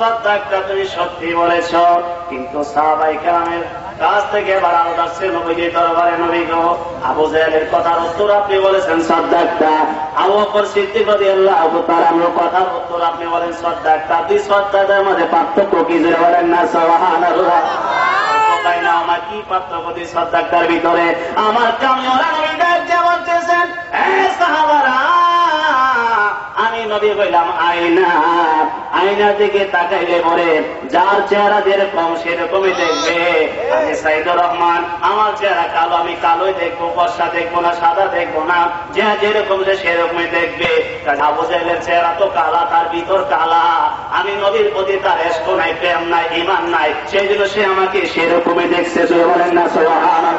সাদ্দাকতা, তুমি সত্যি বলেছ। কিন্তু সাহাবায়ে কেরামের কাছ থেকে বাড়ানো যাচ্ছে নবীজির দরবারে, নবী গো, আবু জাহেলের কথার উত্তর আপনি বলেছেন সাদ্দাকতা, আবু বকর সিদ্দিক রাদিয়াল্লাহু তাআলা আনহুর কথার উত্তর আপনি বলেন সাদ্দাকতা। দুই সাদ্দাকতার মধ্যে পার্থক্য কি জোরে বলেন না সুবহানাল্লাহ। তাই না, আমার কি পার্থক্য দুই সাদ্দাকতার ভিতরে? আমার কামলিওয়ালা নবী দেখে বলতেছেন, এ সাহাবারা, আমি নবী হইলাম আয়না, আয়নার দিকে তাকাইলে পরে যার চেহারা যেরকম সেরকমই দেখবে। আমি সাইদুর রহমান, আমার চেহারা কালো, আমি কালোই দেখবো, ফর্সা দেখবো না, সাদা দেখবো না, যে যেরকম যে সেরকমই দেখবে। আবু জাহেলের চেহারা তো কালা, তার ভিতর কালা। আমি নবীর প্রতি তার ইশক নাই, প্রেম নাই, ঈমান নাই, সেই জন্য সে আমাকে সেরকমই দেখছে। বলেন না সুবহানাল্লাহ।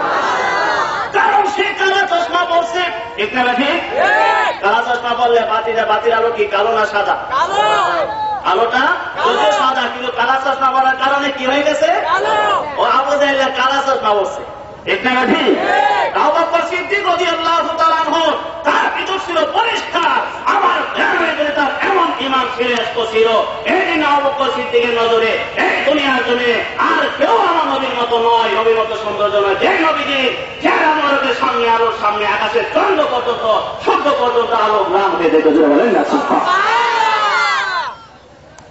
কারণ সে কালা চশমা পরছে, ঠিক না ঠিক? কালা চশমা পরলে বাতির আলো কি কালো না সাদা? আলোটা যদি সাদা, কিন্তু কালা চশমা পরার কারণে কি হয়ে গেছে? ও আবু জাহেলের কালা চশমা পরছে, ঠিক না ঠিক? আবু বকর সিদ্দিক রাদিয়াল্লাহু তাআলা আনহু তার ভিতর ছিল পরিষ্কার, আমার প্রেমের তার এমন ঈমান ছিল, ইশক ছিল। এই দিন আবু বকর সিদ্দিকের নজরে এই দুনিয়ার জন্য আর কেউ আমার নবীর মতো নয়, নবীর মতো সৌন্দর্য নয়। যে নবীজি যারা আমাদের সামনে, আলো সামনে, আকাশের চন্দ্র পর্যন্ত, সূর্য পর্যন্ত আলো গ্রাম হয়ে যেত। বলেন না সুবহানাল্লাহ।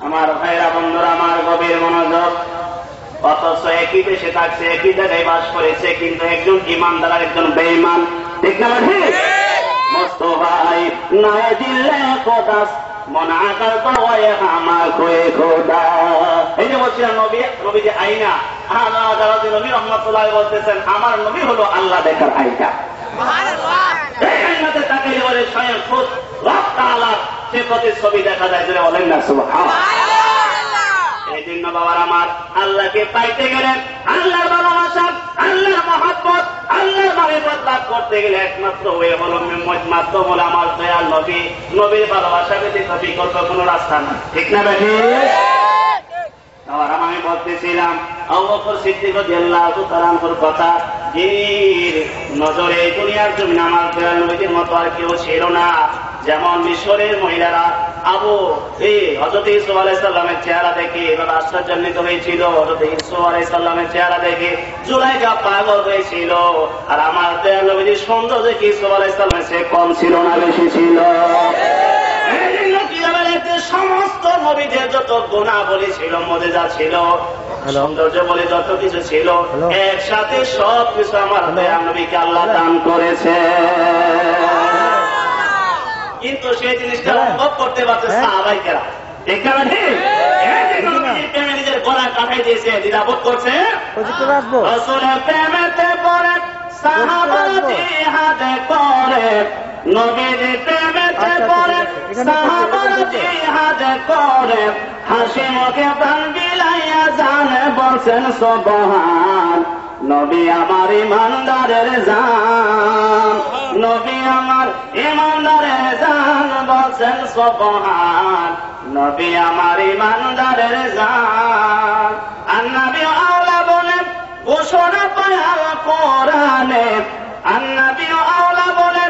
আমার ভাইরা, বন্ধুরা, আমার গভীর মনোযোগ। অথচ একই দেশে থাকছে, একই জায়গায় বাস করেছে, কিন্তু একজন ইমানদার আর একজন বেঈমান, ঠিক না ঠিক? মুস্তাফাই নয় দিলে খোদাস মনা আকার তো আমার কয়ে খোদা। এই যে বলছিলাম নবী যে আয়না, নবী রহমতুল্লাহ বলতেছেন আমার নবী হলো আল্লাহ দেখার আয়না। এই আয়নাতে তাকাইলে বলে স্বয়ং খুদ রব তাআলা সে প্রতিচ্ছবি দেখা যায়। জোরে বলেন না সুবহানাল্লাহ। এই জন্য বাবার আমার, আল্লাহকে পাইতে গেলে, আল্লাহর ভালোবাসা, আল্লাহর মহব্বত, আল্লাহর মারিফত লাভ করতে গেলে একমাত্র ওই হলো মাধ্যম হলো আমার দয়াল নবী। নবীর ভালোবাসা ব্যতীত বিকল্প কোনো রাস্তা না, ঠিক না বেঠি? আর আমি বলতেছিলাম আবু বকর সিদ্দিক রাদিয়াল্লাহু তাআলা আনহুর কথা, যিনি নজরে দুনিয়ার জমিনে আমার দয়াল নবীর মতো আর কেউ ছিল না। যেমন মিশরের মহিলারা হযরত ইউসুফ আলাইহিস সালামের চেহারা দেখে এভাবে আশ্চর্যান্বিত হয়েছিল, হযরত ইউসুফ আলাইহিস সালামের চেহারা দেখে জুলাইখা পাগল হয়েছিল। আর আমার দয়াল নবীর সৌন্দর্য কি ইউসুফ আলাইহিস সালামের চেয়ে কম ছিল না, বেশি ছিল? সমস্ত নবীদের যত গুণাবলী ছিল, মুজিজা ছিল, সৌন্দর্য বলে যত কিছু ছিল, একসাথে সব কিছু আমার দয়াল নবীকে আল্লাহ দান করেছে। কিন্তু সেই জিনিসটা অনুভব করতে পারছে সাহাবায়ে কেরাম, ঠিক না ঠিক? প্রেমে নিজের গলা কাটাই দিয়েছে, দ্বিধাবোধ করছে। রাসূলের প্রেমেতে পড়ে সাহাবারা জিহাদ করে, নবীর প্রেমেতে পড়ে সাহাবারা জিহাদ করে, হাসি মুখে প্রাণ বিলাইয়া জানে বলছেন সুবহান। নবী আমার ইমানদারের জান, নবী আমার ইমানদারের জান বলছেন সুবহান। নবী আমার ইমানদারের জান। আর নবী আওলা বলে ঘোষণা পায় আল কোরআনে, আর নবী আওলা বলে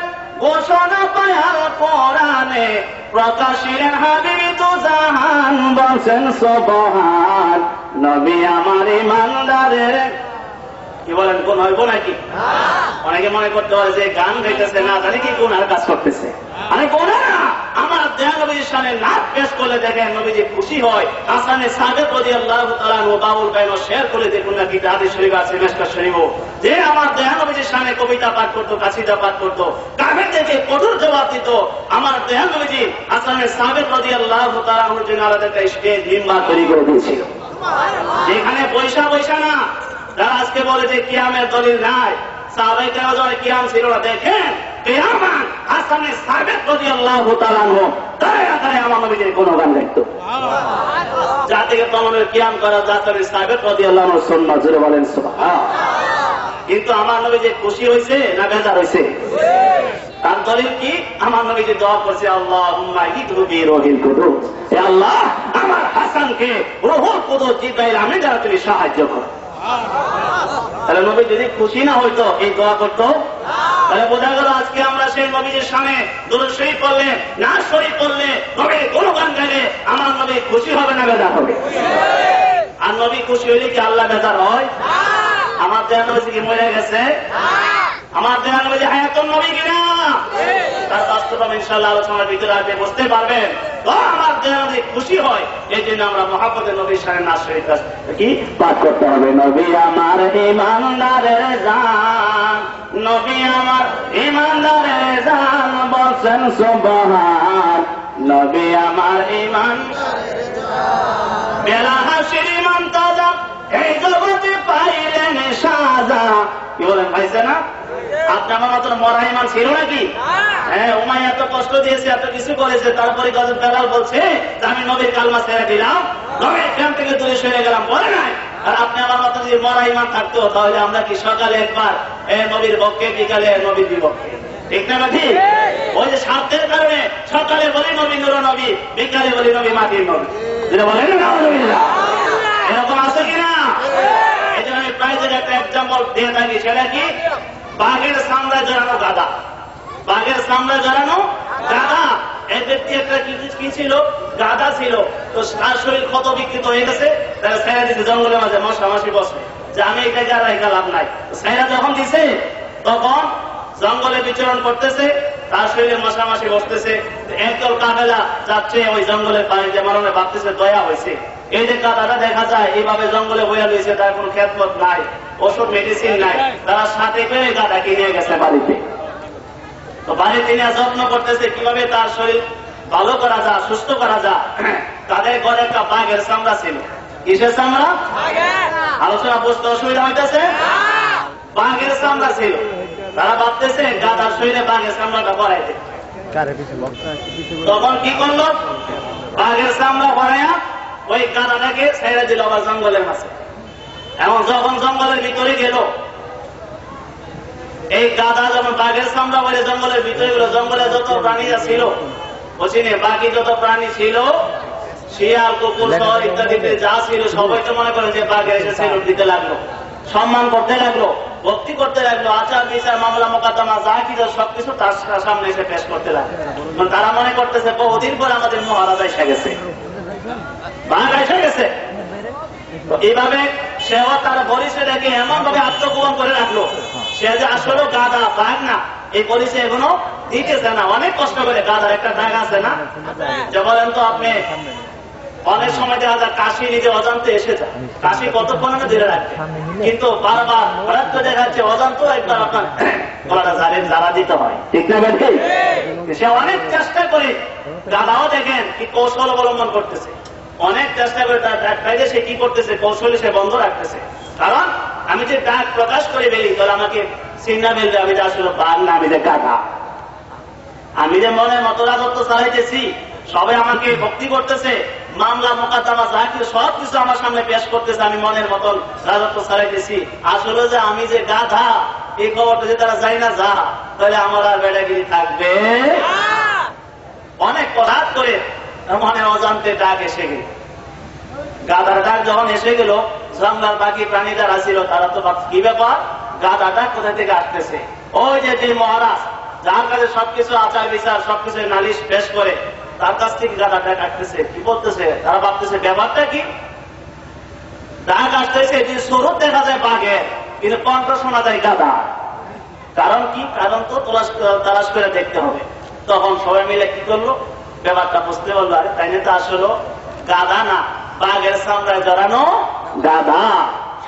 ঘোষণা পায় আল কোরআনে, প্রকাশের হাবিব তো জাহান বলছেন সুবহান। নবী আমার ইমানদারের, কি বলেন, কোন হইব নাকি? অনেকে মনে করতে পারে যে গান গাইতেছে, না জানি কি গুনার কাজ করতেছে। আমি গোনা না, আমার দয়াল নবীর সামনে নাচ পেশ করলে দেখেন নবীজি খুশি হয়। হাসানে সাবেক রাদিয়াল্লাহু তাআলা আনহু বাউল গায়ন শেয়ার করে দেখুন না, কি হাদিস শরীফ আছে, মিশকাত শরীফ, যে আমার দয়াল নবীর সামনে কবিতা পাঠ করতো, কাসিদা পাঠ করতো, কাফেরদেরকে কঠোর জবাব দিত। আমার দয়াল নবীজি হাসানে সাবেক রাদিয়াল্লাহু তাআলা আনহুর জন্য আলাদা একটা স্টেজ মিম্বার তৈরি করে দিয়েছিল, যেখানে পয়সা না। যারা আজকে বলে যে কিয়ামের দলিল নাই, সাহাবায়ে কেরাম যখন কিয়াম ছিল না, দেখেন কিয়ামত হাসানে সাবেক রাদিয়াল্লাহু তাআলা আনহু দাঁড়ায় দাঁড়ায় আমার নবীর গুণগান গাইতো। যা থেকে তোমাদের কিয়াম করা হাসানে সাবেক রাদিয়াল্লাহু আনহু সুন্নাহ, জোরে বলেন সুবহানাল্লাহ। কিন্তু আমার নবী যে খুশি হয়েছে না বেজার হয়েছে? তার দলিল কি? আমার নবী যে দোয়া করছে, আল্লাহুম্মা ইদহু বি রূহিল কুদুস, হে আল্লাহ আমার হাসানকে রূহুল কুদুস জিবরাইল আমিন দ্বারা তুমি সাহায্য করো। তাহলে নবী যদি খুশি না হইতো এই দোয়া করতো? তাহলে বোঝা গেল আজকে আমরা সেই নবীর সামনে দুরূদ শরীফ পড়লে, নাচ শরীফ পড়লে, নবীর গুণগান গাইলে আমার নবী খুশি হবে না না বেজার হবে? আর নবী খুশি হইলে কি আল্লাহ বেজার হয়? আমার দেহ নবী কি মরে গেছে? আমার দেহ নবী হায়াতুন নবী কিনা? তার বাস্তব ইনশাআল্লাহ আলোচনার ভিতরে আপনি বুঝতে পারবেন। তো আমার দেহ নবী খুশি হয়, এই জন্য আমরা মুহাম্মদের নবীর শানে নাচ শরীফ কি পাঠ করতে হবে। নবী আমার ঈমানদারের জান, নবী আমার ঈমানদারের জান, বলছেন সুবহান। নবী আমার ঈমানদারের জান, বেলা হাসির ইমান তাজা, এই জগতে পাইলেন সাজা। কি বলেন পাইছে না? আপনার আমার মতন মরা ইমান ছিল নাকি? হ্যাঁ, উমাইয়া এত কষ্ট দিয়েছে, এত কিছু করেছে, তারপরে গজব বেলাল বলছে আমি নবীর কালমা ছেড়ে দিলাম, নবীর এখান থেকে দূরে সরে গেলাম, বলে নাই? আর আপনি আমার মতন যদি মরা ইমান থাকতো, তাহলে আমরা কি সকালে একবার নবীর পক্ষে, বিকালে নবীর বিপক্ষে? ঠিক না ঠিক? ওই যে স্বার্থের কারণে সকালে বলি নবী নুর নবী, বিকালে বলি নবী মাটির নবী, যেটা বলেন না, এরকম আছে কিনা? এই জন্য আমি প্রায় জায়গায় একটা এক্সাম্পল দিয়ে থাকি, সেটা কি? বাঘের সামলায় জড়ানো গাদা। বাঘের সামলায় জড়ানো গাদা। এই ব্যক্তি একটা কি ছিল? গাদা ছিল। তো তার শরীর ক্ষত বিকৃত হয়ে গেছে, তারা ছেড়ে দিতে জঙ্গলের মাঝে মশামাছি বসে যে আমি এটা গাড়াই লাভ নাই। ছেড়ে যখন দিছে তখন জঙ্গলে বিচরণ করতেছে, তার শরীরে মশামাছি বসতেছে। একদল কাফেলা যাচ্ছে ওই জঙ্গলের পানিতে, মরণে ভাবতেছে দয়া হয়েছে। এই যে গাদাটা দেখা যায় এইভাবে জঙ্গলে বইয়া রয়েছে, তার কোন খেদমত নাই, ওষুধ মেডিসিন নাই, তারা সাথে করে গাদাকে নিয়ে গেছে বাড়িতে। তো বাড়িতে নিয়ে যত্ন করতেছে কিভাবে তার শরীর ভালো করা যায়, সুস্থ করা যায়। তাদের ঘরে একটা বাঘের চামড়া ছিল। কিসের চামড়া? আলোচনা বুঝতে অসুবিধা হইতেছে? বাঘের চামড়া ছিল। তারা ভাবতেছে গাদার শরীরে বাঘের চামড়াটা পরাইতে। তখন কি করলো? বাঘের চামড়া পরাইয়া ওই গাদাটাকে ছেড়ে দিল আবার জঙ্গলের মাঝে। এবং যখন জঙ্গলের ভিতরে গেল, এই গাদা যখন বাঘের চামড়া বলে জঙ্গলের ভিতরে গেল, জঙ্গলে যত প্রাণীরা ছিল ওখানে, বাকি যত প্রাণী ছিল, শিয়াল, কুকুর সহ ইত্যাদিতে যা ছিল, সবাই তো মনে করে যে বাঘের এসে সেলুট দিতে লাগলো, সম্মান করতে লাগলো, ভক্তি করতে লাগলো, আচার বিচার মামলা মোকদ্দমা যা কিছু সবকিছু তার সামনে এসে পেশ করতে লাগলো। তারা মনে করতেছে বহুদিন পর আমাদের মহারাজ এসে গেছে, বাঘ এসে গেছে। এইভাবে সেও তার পরিচয়টাকে এমন ভাবে আত্মগোপন করে রাখলো, সে যে আসলে গাদা, বাঘ না, এই পরিচয় এখনো দিতেছে না। অনেক কষ্ট করে গাদার একটা দাগ আছে না, যে বলেন তো আপনি অনেক সময় দেখা যায় কাশি নিজে অজান্তে এসে যায়, কাশি কতক্ষণ ধরে রাখবে, কিন্তু বারবার হঠাৎ করে দেখা যাচ্ছে অজান্ত একবার আপনার গলাটা জ্বালা দিতে হয়। ঠিক না বের? সে অনেক চেষ্টা করে, গাদাও দেখেন কি কৌশল অবলম্বন করতেছে, অনেক চেষ্টা করে তার ডাকটাকে সে কি করতেছে, কৌশলে সে বন্ধ রাখতেছে। কারণ আমি যে ডাক প্রকাশ করে বেরি, তাহলে আমাকে চিন্তা বেরবে আমি যে আসলে বাঘ না, আমি যে গাধা। আমি যে মনের মতো রাজত্ব চালাইতেছি, সবাই আমাকে ভক্তি করতেছে, মামলা মোকদ্দমা যা কিছু সবকিছু আমার সামনে পেশ করতেছে, আমি মনের মতন রাজত্ব চালাইতেছি। আসলে যে আমি যে গাধা, এই খবরটা যে তারা যায় না যা, তাহলে আমার আর বেড়াগিরি থাকবে। অনেক পদার্থ করে মনে অজান্তে ডাক এসে গেল। গাদার ডাক যখন এসে গেল, জঙ্গল বাকি প্রাণী যারা ছিল তারা তো কি ব্যাপার, গাদা ডাক কোথা থেকে আসতেছে? ওই যে মহারাজ যার কাছে সবকিছু আচার বিচার সবকিছু নালিশ পেশ করে, তার কাছ থেকে গাদা ডাক আসতেছে। কি বলতেছে? তারা ভাবতেছে ব্যাপারটা কি? ডাক আসতেছে যে স্বরূপ দেখা যায় বাঘের, কিন্তু কণ্ঠ শোনা যায় গাদা। কারণ কি? কারণ তো তালাশ করে দেখতে হবে। তখন সবাই মিলে কি করলো, ব্যাপারটা বুঝতে পারলো, আরে তাই না, তো আসলে গাদা না, বাঘের চামড়ায় জড়ানো গাদা।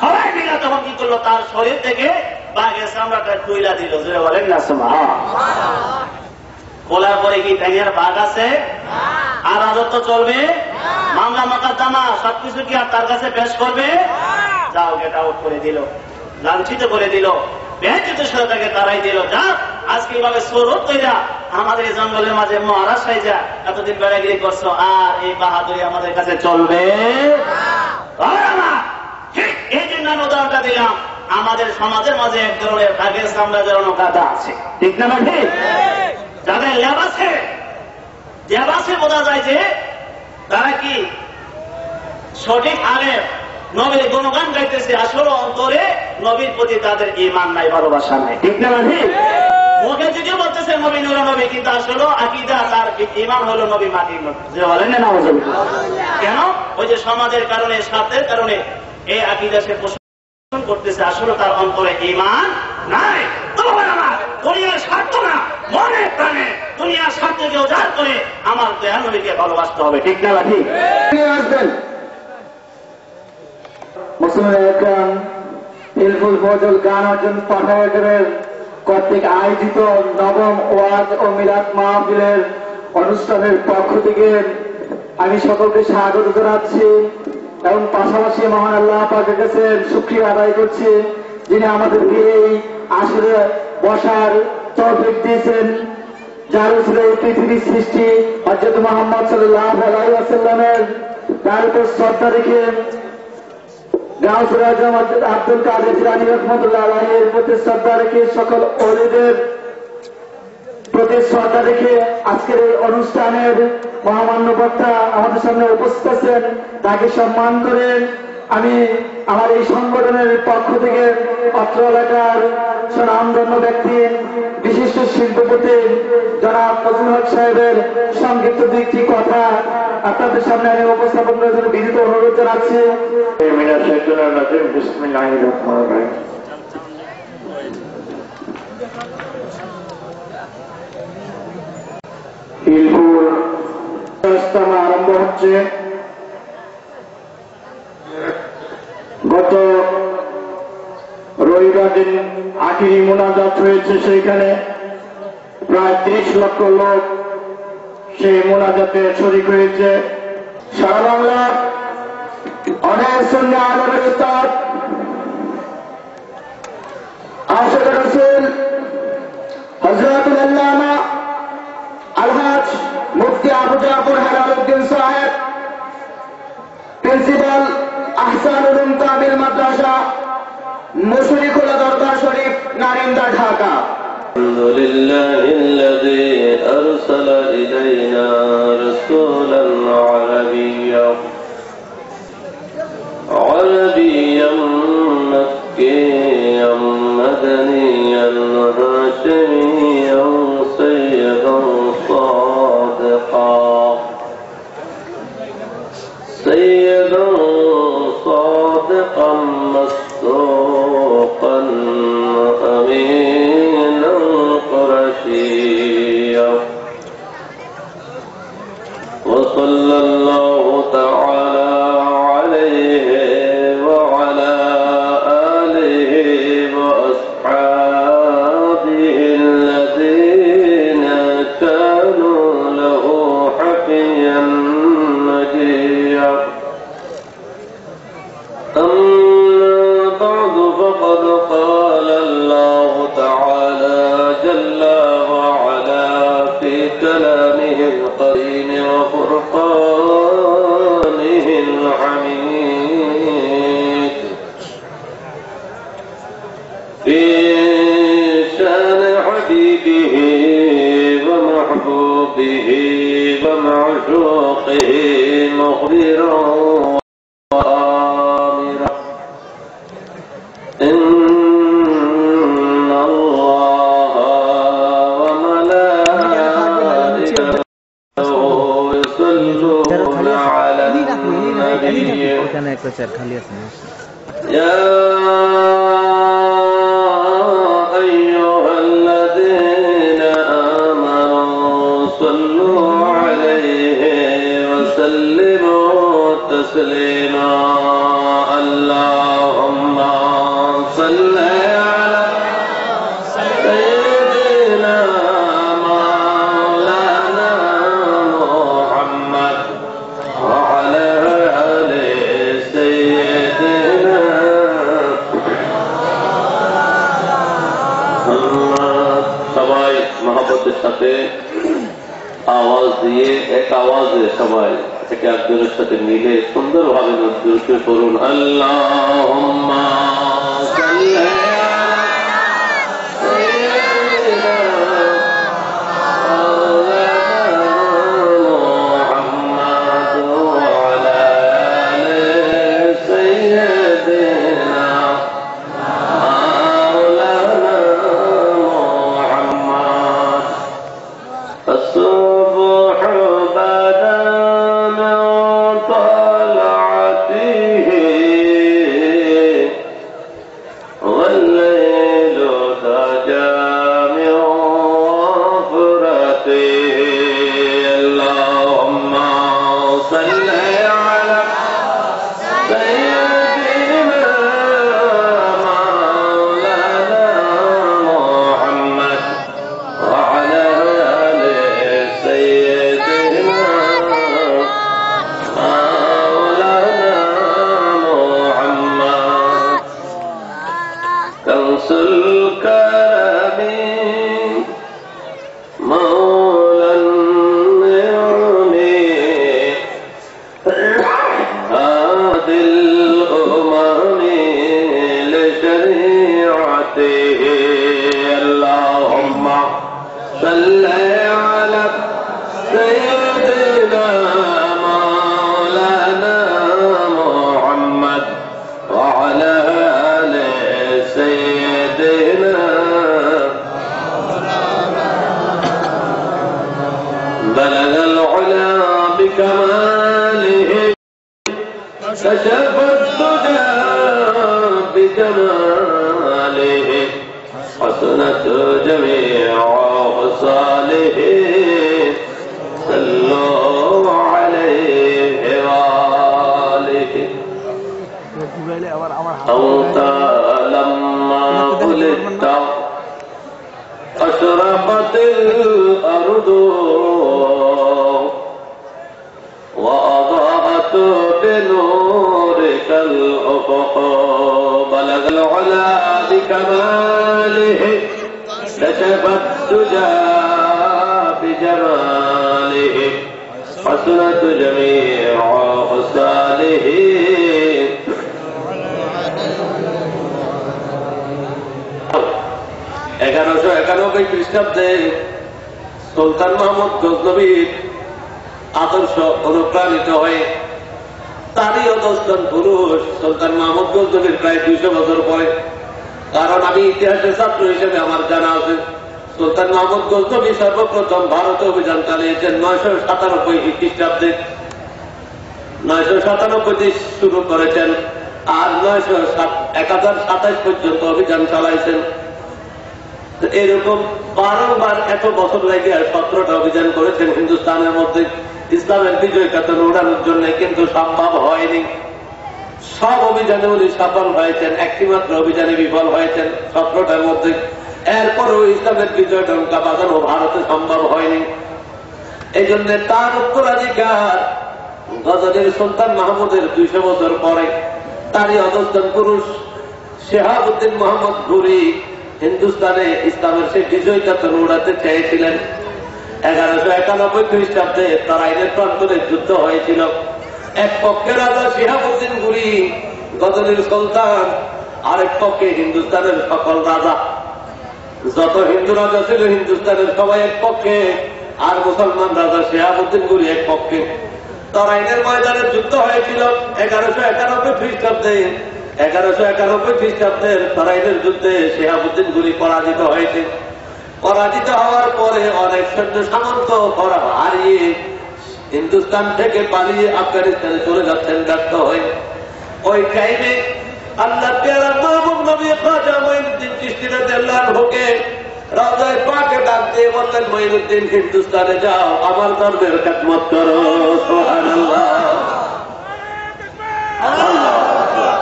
সবাই মিলে তখন কি করলো, তার শরীর থেকে বাঘের চামড়াটা খুইলা দিল। যে বলেন না খোলার পরে কি তাইয়ার বাঘ আছে? আর রাজত্ব চলবে? মামলা মোকদ্দমা সবকিছু কি আর তার কাছে পেশ করবে? যাও, গেট আউট করে দিল, লাঞ্ছিত করে দিল, বেঞ্চিত সাথে তাকে তারাই দিল। যা আজকে এইভাবে স্বরূপ তৈরা আমাদের এই জঙ্গলের মাঝে মহারাজ সাইজা এতদিন বেড়াগিরি করছো, আর এই বাহাদুরি আমাদের কাছে চলবে? ঠিক এই জন্য আমি উদাহরণটা দিলাম। আমাদের সমাজের মাঝে এক ধরনের বাঘের চামড়া জড়ানো গাদা আছে। ঠিক না ঠিক? যাদের লেবাসে বোঝা যায় যে তারা কি সঠিক আলেম, নবীর গুণগান গাইতেছে, আসলে অন্তরে নবীর প্রতি তাদের ঈমান নাই, ভালোবাসা নাই। ঠিক না ঠিক? মুখে যদিও বলতেছে নবী নূর নবী, কিন্তু আসলে আকীদা তার ঈমান হলো নবী মাটির নবী। যে বলেন না, কেন? ওই যে সমাজের কারণে, স্বার্থের কারণে এই আকীদা সে পোষণ করতেছে, আসলে তার অন্তরে ঈমান নাই। দুনিয়ার স্বার্থ না, মনে প্রাণে দুনিয়ার স্বার্থকে উজাড় করে আমার দয়াল নবীকে ভালোবাসতে হবে, ঠিক না ঠিক? আসবেন মুসলিম একরাম হিলফুল ফজল গান অর্জন পাঠাগারের কর্তৃক আয়োজিত নবম ওয়াজ ও মিলাদ মাহফিলের অনুষ্ঠানের পক্ষ থেকে আমি সকলকে স্বাগত জানাচ্ছি এবং পাশাপাশি মহান আল্লাহ পাকের কাছে শুকরিয়া আদায় করছি, যিনি আমাদেরকে এই আসরে বসার তৌফিক দিয়েছেন, যার উপরে এই পৃথিবীর সৃষ্টি হযরত মুহাম্মদ সাল্লাল্লাহু আলাইহি ওয়াসাল্লামের তার উপর শ্রদ্ধা রেখে গাউসুল আজম আব্দুল কাদের জিলানী রাহমাতুল্লাহ আলাইহির প্রতি শ্রদ্ধা রেখে সকল ওলিদের প্রতি শ্রদ্ধা রেখে আজকের এই অনুষ্ঠানের মহামান্য বক্তা আমাদের সামনে উপস্থিত আছেন, তাকে সম্মান করে আমি আমার এই সংগঠনের পক্ষ থেকে অত্র এলাকার স্বনামধন্য ব্যক্তি বিশিষ্ট শিল্পপতি জনাব ফজলুল হক সাহেবের সংক্ষিপ্ত দুইটি কথা আপনাদের সামনে আমি উপস্থাপন করার জন্য বিনীত অনুরোধ জানাচ্ছি। বিসমিল্লাহির রহমানির রহিম। হিলপুর ইজতেমা আরম্ভ হচ্ছে। গত রবিবার দিন আখিরি মোনাজাত হয়েছে, সেইখানে প্রায় 30 লক্ষ লোক সেই মোনাজাতে শরীক হয়েছে। সারা বাংলা অনেক সুন্নি আলেমের উস্তাদ আশিক রাসূল হযরতুল আল্লামা আলহাজ মুফতি আবু জাফর হেলালুদ্দিন সাহেব, প্রিন্সিপাল আহসানুল উলুম কামিল মাদ্রাসা মুশরিকুল্লাহ দরবার শরীফ নারিন্দা ঢাকা। আলহামদুলিল্লাহিল্লাযী আরসালা ইলাইনা রাসূলান আরাবিয়্যান মাক্কিয়্যান মাদানিয়্যান হাশিমিয়্যান সাইয়্যিদান সাদিকান مصدوقا أمينا قرشيا وصلى الله تعالى عليه وعلى آله وأصحابه الذين كانوا له حفيا نجيا. أما بعد فقد قال الله تعالى جل وعلا في كلامه القديم وفرقانه الحميد في شان حبيبه ومحبوبه ومعشوقه مخبرا يا أيها الذين آمنوا صلوا عليه وسلموا تسليما. اللهم صل على سيدنا مولانا محمد وعلى آل سيدنا محمد. সবাই মহব্বতের সাথে আওয়াজ দিয়ে এক আওয়াজে সবাই একে একজনের সাথে মিলে সুন্দরভাবে নজরুল করুন। আল্লাহুম্মা সাল্লি الصبح بدا من طلع غوث الكرم مولى النعم هادي الأمم لشريعته اللهم صل على سيدنا مولانا محمد وعلى آل سيدنا بلغ العلا بكماله كشف الدجى بجماله حسنت جميع خصاله صلوا عليه وآله أنت لما ولدت أشرقت الأرض وأضاءت بنورك الأفق بلغ العلا بكماله كشف الدجى بجماله حسنت جميع خصاله 1191 খ্রিস্টাব্দে সুলতান মাহমুদ গজনবীর আদর্শ অনুপ্রাণিত হয়ে তারই 10 জন পুরুষ সুলতান মাহমুদ গজনবীর প্রায় 200 বছর পরে, কারণ আমি ইতিহাসের ছাত্র হিসেবে আমার জানা আছে সুলতান মাহমুদ গজনবী সর্বপ্রথম ভারতে অভিযান চালিয়েছেন 997 খ্রিস্টাব্দে। 997 শুরু করেছেন আর 1027 পর্যন্ত অভিযান চালাইছেন। এরকম 12 বার এত বছর লাগে 17টা অভিযান করেছেন হিন্দুস্তানের মধ্যে ইসলামের বিজয় কাতন ওড়ানোর জন্য, কিন্তু সম্ভব হয়নি। সব অভিযানে উনি সফল হয়েছেন, একটি মাত্র অভিযানে বিফল হয়েছেন 17টার মধ্যে। এরপরও ইসলামের বিজয় ডঙ্কা বাজানো ভারতে সম্ভব হয়নি। এই জন্য তার উত্তরাধিকার গজনীর সুলতান মাহমুদের 200 বছর পরে তারই 10 জন পুরুষ শেহাবুদ্দিন মোহাম্মদ ঘুরি হিন্দুস্তানে ইসলামের সেই বিজয় কাতন উড়াতে চেয়েছিলেন। 1191 খ্রিস্টাব্দে তারাইনের প্রান্তরে যুদ্ধ হয়েছিল। এক পক্ষে রাজা শিহাবুদ্দিন ঘুরি গজনীর সুলতান, আরেক পক্ষে হিন্দুস্তানের সকল রাজা, যত হিন্দু রাজা ছিল হিন্দুস্তানের সবাই এক পক্ষে, আর মুসলমান রাজা শিহাবুদ্দিন ঘুরি এক পক্ষে। তারাইনের ময়দানে যুদ্ধ হয়েছিল 1191 খ্রিস্টাব্দে। 1191 খ্রিস্টাব্দের তারাইনের যুদ্ধে শিহাবুদ্দিন ঘুরি পরাজিত হয়েছে। পরাজিত হওয়ার পরে অনেক সৈন্য সামন্ত হারিয়ে হিন্দুস্তান থেকে পালিয়ে আফগানিস্তানে চলে যাচ্ছেন ব্যর্থ হয়ে। ওই টাইমে আল্লাহ পেয়ারা মাহবুব নবী খাজা মঈনুদ্দিন চিশতি রাদিয়াল্লাহু আনহুকে রাজায় পাকে ডাক দিয়ে বললেন, মঈনুদ্দিন হিন্দুস্তানে যাও, আমার ধর্মের খেদমত করো। সুবহানাল্লাহ, আল্লাহু আকবার,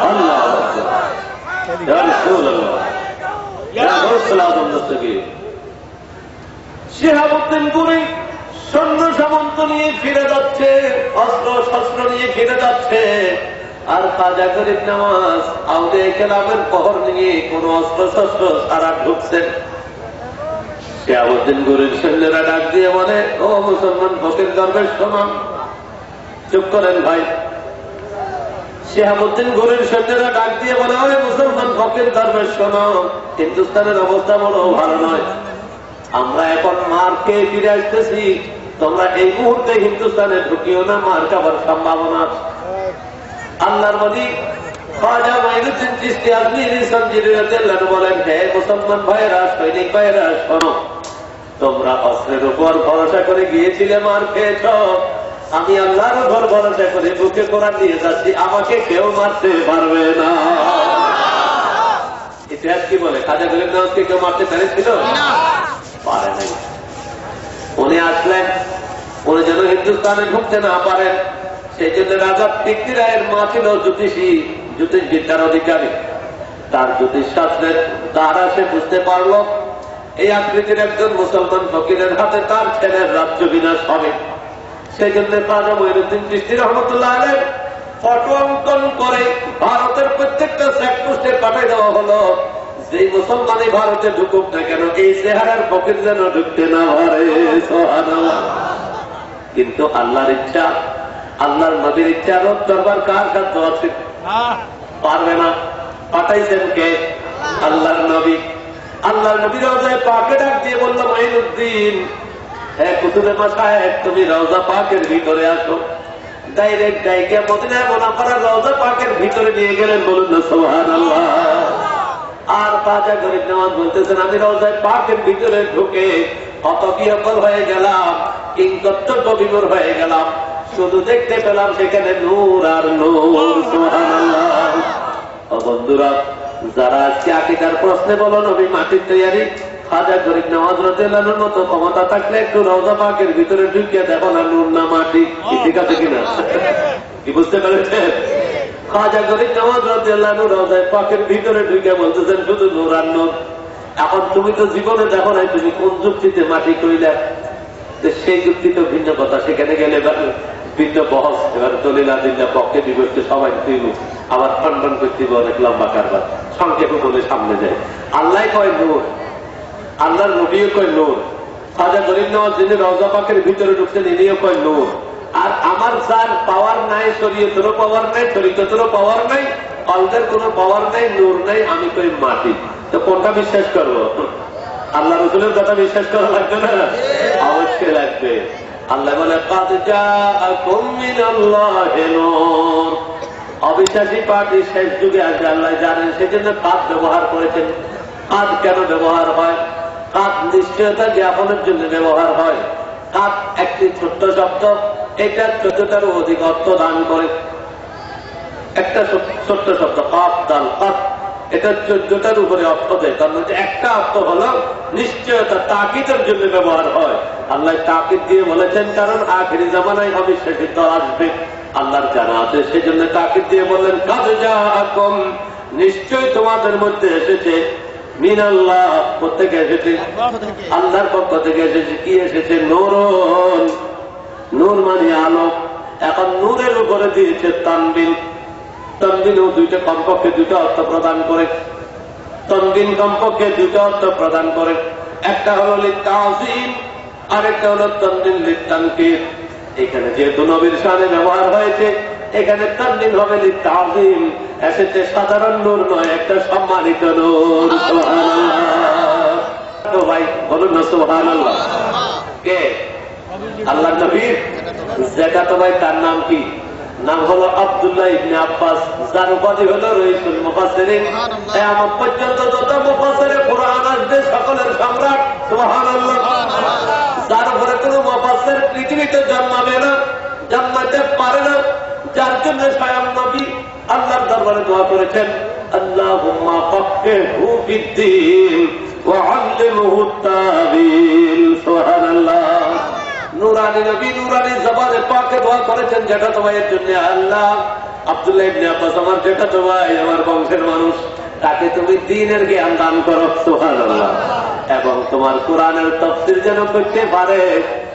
আল্লাহু আকবার, ইয়া রাসূলুল্লাহ, ইয়া রাসূলুল্লাহ। শিহাবুদ্দিন ঘুরি সৈন্য সামন্ত নিয়ে ফিরে যাচ্ছে, অস্ত্র শস্ত্র নিয়ে ফিরে যাচ্ছে, আর খাজা গরিব নওয়াজ আউলিয়া কেরামের পহর নিয়ে কোন অস্ত্র শস্ত্র তারা ঢুকছেন। শিহাবুদ্দিন ঘুরির সৈন্যরা ডাক দিয়ে বলে, ও মুসলমান ফকির দরবেশ শোনো। চুপ করেন ভাই। শিহাবুদ্দিন ঘুরির সৈন্যরা ডাক দিয়ে বলে, ওই মুসলমান ফকির দরবেশ শোনো, হিন্দুস্তানের অবস্থা বড় ভালো নয়, আমরা এখন মার খেয়ে ফিরে আসতেছি, তোমরা এই মুহূর্তে হিন্দুস্তানে ঢুকিও না, মার খাবার সম্ভাবনা আছে। আল্লাহর নবী খাজা মঈনুদ্দিন চিশতি আজমিরি সঞ্জিরি রাদিয়াল্লাহু আনহু বলেন, হে মুসলমান ভাইয়েরা, সৈনিক ভাইয়েরা শোনো, তোমরা অস্ত্রের উপর ভরসা করে গিয়েছিলে, মার খেয়েছ, আমি আল্লাহর উপর ভরসা করে বুকে কোরআন নিয়ে যাচ্ছি, আমাকে কেউ মারতে পারবে না। ইতিহাস কি বলে? খাজা গরিব নওয়াজকে কেউ মারতে পেরেছিল? পারে নাই। উনি আসলেন, উনি যেন হিন্দুস্তানে ঢুকতে না পারেন, সেই জন্য রাজা পৃথ্বীরায়ের মা ছিল জ্যোতিষী, জ্যোতিষ বিদ্যার অধিকারী। তার জ্যোতিষ শাস্ত্রের দ্বারা সে বুঝতে পারলো এই আকৃতির একজন মুসলমান ফকিরের হাতে তার ছেলের রাজ্য বিনাশ হবে। সেই জন্য খাজা মঈনুদ্দিন চিশতি রহমতুল্লাহ আলাইহ ফটো অঙ্কন করে ভারতের প্রত্যেকটা চেকপোস্টে পাঠিয়ে দেওয়া হলো, যে মুসলমানই ভারতে ঢুকুক না কেন এই চেহারার ফকির যেন ঢুকতে না পারে। সুবহানাল্লাহ। কিন্তু আল্লাহর ইচ্ছা, আল্লাহর নবীর ইচ্ছা, রব দরবার কার সাধ্য আছে? পারবে না। পাঠাইছেন কে? আল্লাহর নবী। আল্লাহর নবী রওজায়ে পাকে ডাক দিয়ে বলল, মাইনুদ্দিন, হ্যাঁ কুতুবে মাসায়েখ, তুমি রওজা পাকের ভিতরে আসো। ডাইরেক্ট ডাইকে মদিনা মুনাওয়ারার রওজা পাকের ভিতরে নিয়ে গেলেন। বলুন না সুবহানাল্লাহ। আর তাজা গরিব নামাজ বলতেছেন, আমি রওজায়ে পাকের ভিতরে ঢুকে কত বিহ্বল হয়ে গেলাম, কিংকর্তব্য বিমূঢ় হয়ে গেলাম, শুধু দেখতে পেলাম সেখানে নূর আর নূর। সুবহানাল্লাহ। ও বন্ধুরা, যারা আজকে আকীদার প্রশ্নে বলো নবী মাটির তৈরি, খাজা গরিব নওয়াজ রাদিয়াল্লাহু আনহুর মতো ক্ষমতা থাকলে একটু রওজা পাকের ভিতরে ঢুকে দেখো না নূর না মাটি, ঠিক আছে কিনা? কি বুঝতে পেরেছেন? খাজা গরিব নওয়াজ রাদিয়াল্লাহু আনহু রওজায়ে পাকের ভিতরে ঢুকে বলতেছেন শুধু নূর আর নূর। এখন তুমি তো জীবনে দেখো নাই, তুমি কোন যুক্তিতে মাটি কইলে? সেই যুক্তি তো ভিন্ন কথা, সেখানে গেলে এবার ভিন্ন বহস। এবার দলিল আদিল্লা পক্ষে বিপক্ষে সবাই তুইব, আবার খণ্ডন করতে অনেক লম্বা কারবার, সংক্ষেপে বলে সামনে যায়। আল্লাহ কয় নূর, আল্লাহর নবীও কয় নূর, খাজা গরিব নওয়াজ যিনি রওজা পাকের ভিতরে ঢুকছেন ইনিও কয় নূর। আর আমার যার পাওয়ার নাই, শরীয়তেরও পাওয়ার নাই, তরিকতেরও পাওয়ার নাই, কলবের কোনো পাওয়ার নাই, নূর নাই, আমি কই মাটি। তো কোনটা বিশ্বাস করবো? আল্লাহ রসুলের কথা বিশ্বাস করা লাগবে না? অবশ্যই লাগবে। আল্লাহ বলে কাদ জাআকুম মিনাল্লাহি নূর। অবিশ্বাসী পার্টি শেষ যুগে আসবে, আল্লাহ জানেন, সেজন্য কাদ ব্যবহার করেছেন। কাদ কেন ব্যবহার হয়? কাদ নিশ্চয়তা জ্ঞাপনের জন্য ব্যবহার হয়। কাদ একটি ছোট্ট শব্দ, এটা 14টারও অধিক অর্থ দান করে। একটা ছোট্ট শব্দ কাদ দাল কাদ, এটা 14টার উপরে অর্থ দেয়। তার মধ্যে একটা অর্থ হলো নিশ্চয়তা, তাকিদের জন্য ব্যবহার হয়। আল্লাহ তাকিদ দিয়ে বলেছেন, কারণ আখিরি জামানায় অবিশ্বাসী দল আসবে, আল্লাহর জানা আছে, সেই জন্য তাকিদ দিয়ে বললেন কাদ জাআকুম, নিশ্চয় তোমাদের মধ্যে এসেছে, মিনাল্লাহ, কোথেকে এসেছে? আল্লাহর পক্ষ থেকে এসেছে। কি এসেছে? নূরুন, নূর মানে আলো। এখন নূরের উপরে দিয়েছে তানবিন। তনবিনও দুইটা, কমপক্ষে দুইটা অর্থ প্রদান করে। তনবিন কমপক্ষে দুইটা অর্থ প্রদান করে। একটা হলো লিত্তাযীম, আরেকটা হলো তনবিন লিত্তানকির। এখানে যেহেতু নবীর শানে ব্যবহার হয়েছে, এখানে তনবিন হবে লিত্তাযীম। এসেছে সাধারণ নূর নয়, একটা সম্মানিত নূর। সুবহানাল্লাহ। তো ভাই বলুন না সুবহানাল্লাহ। কে? আল্লাহ নবীর জাকাত ভাই, তার নাম কি? নাম হলো আব্দুল্লাহ ইবনে আব্বাস, যার উপাধি হলো রইসুল মুফাসসিরিন। কিয়ামত পর্যন্ত যত মুফাসসিরে কোরআন আসবে সকলের সম্রাট। সুবহানাল্লাহ। যার উপরে কোনো মুফাসসির পৃথিবীতে জন্মাবে না, জন্মাতে পারে না, যার জন্য স্বয়ং নবী আল্লাহর দরবারে দোয়া করেছেন, আল্লাহুম্মা ফাক্কিহহু ফিদ্দীন ওয়া আল্লিমহু তা'বীল। সুবহানাল্লাহ। নুরানি নবী নুরানি জবানে পাকে দোয়া করেছেন জ্যাঠাতো ভাইয়ের জন্য, আল্লাহ আব্দুল্লাহ ইবনে আব্বাস আমার জ্যাঠাতো ভাই, আমার বংশের মানুষ, তাকে তুমি দ্বীনের জ্ঞান দান করো। সুবহানাল্লাহ। এবং তোমার কোরআনের তাফসীর যেন করতে পারে,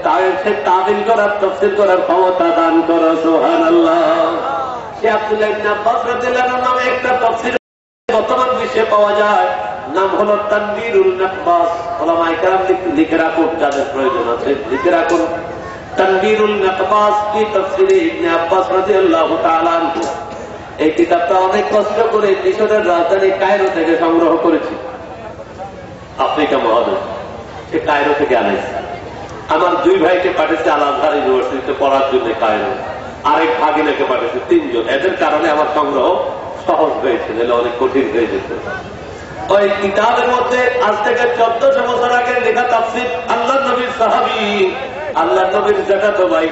তাই সে তাবিল করার, তাফসীর করার ক্ষমতা দান করো। সুবহানাল্লাহ। সে আব্দুল্লাহ ইবনে আব্বাস রাদিয়াল্লাহু আনহু নামে একটা তাফসীর বর্তমান বিশ্বে পাওয়া যায়, নাম হলো তানবীরুল নাকবাস। উলামায়ে কেরাম লিখে রাখুন, যাদের প্রয়োজন আছে লিখে রাখুন। তানবীরুল নাকবাস কি তাফসীরে ইবনে আব্বাস রাদিয়াল্লাহু তাআলা আনহু। এই কিতাবটা অনেক কষ্ট করে মিশরের রাজধানী কায়রো থেকে সংগ্রহ করেছি, আফ্রিকা মহাদেশ, সে কায়রো থেকে আনাইছে। আমার দুই ভাইকে পাঠিয়েছে আল আজহার ইউনিভার্সিটিতে পড়ার জন্য কায়রো, আরেক ভাগিনাকে পাঠিয়েছে, 3 জন। এদের কারণে আমার সংগ্রহ সহজ হয়েছে, নাহলে অনেক কঠিন হয়ে যেত। ওই কিতাবের মধ্যে আজ থেকে 1400 বছর আগে লেখা তাফসীর, আল্লাহ নবীর সাহাবী, আল্লাহ নবীর জাকাতো ভাই।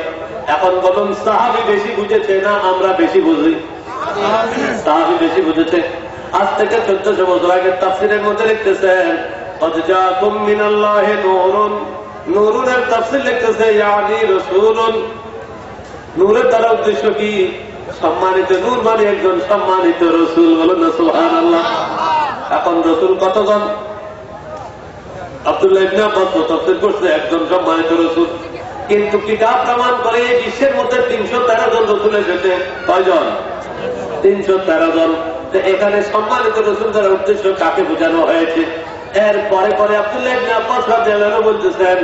এখন বলুন, সাহাবী বেশি বুঝেছে না আমরা বেশি বুঝি? সাহাবী বেশি বুঝেছে। আজ থেকে 1400 বছর আগে তাফসীরের মধ্যে লিখতেছেন, কদ জাআকুম মিনাল্লাহি নূরুন। নূরুনের তাফসীর লিখতেছে ইয়ানি রাসূলুন। নূরের দ্বারা উদ্দেশ্য কি? সম্মানিত। নূর মানে একজন সম্মানিত রাসূল। বলুন না সুবহানাল্লাহ। এখন রাসূল কতজন? আব্দুল্লাহ ইবনে আব্বাস তাফসীর করছে একজন সম্মানিত রাসূল, কিন্তু কিতাব প্রমাণ করে বিশ্বের মধ্যে 313 জন রসুল এসেছে কয়জন? 313 জন। এখানে সম্মানিত রসুল দ্বারা উদ্দেশ্য কাকে বোঝানো হয়েছে? এর পরে পরে আব্দুল্লাহ ইবনে আব্বাস রাদিয়াল্লাহু আনহু বলতেছেন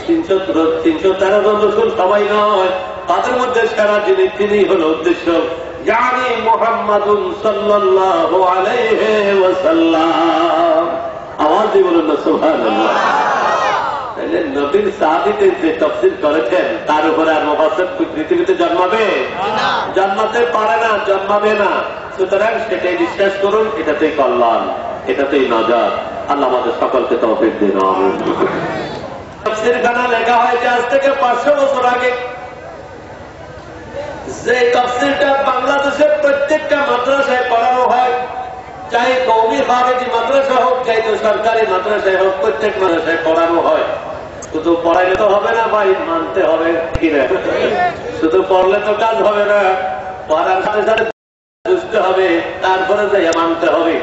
313 জন রসুল সবাই নয়, তাদের মধ্যে সেরা যিনি তিনি হল উদ্দেশ্য, জানি মুহাম্মাদুন সাল্লাল্লাহু আলাইহি ওয়াসাল্লাম। আওয়াজ দিয়ে বলুন না সুবহানাল্লাহ। তাহলে নবীর সাহাবীতে যে তাফসীর করেছেন তার উপরে আর মুফাসসির পৃথিবীতে জন্মাবে? জন্মাতে পারে না, জন্মাবে না। সুতরাং সেটাই বিশ্বাস করুন, এটাতেই কল্যাণ, এটাতেই নাজাত। আল্লাহ আমাদের সকলকে তৌফিক দিন। আমিন। তাফসীরখানা লেখা হয়েছে আজ থেকে 500 বছর আগে। যে তাফসীরটা বাংলাদেশের প্রত্যেকটা মাদ্রাসায় পড়ানো হয়, চাই কওমি খারেজি মাদ্রাসা হোক, চাই তো সরকারি মাদ্রাসায় হোক, প্রত্যেক মাদ্রাসায় পড়ানো হয়। শুধু পড়াইলে তো হবে না ভাই, মানতে হবে কিনা? শুধু পড়লে তো কাজ হবে না, পড়ার সাথে সাথে বুঝতে হবে, তারপরে যাইয়া মানতে হবে।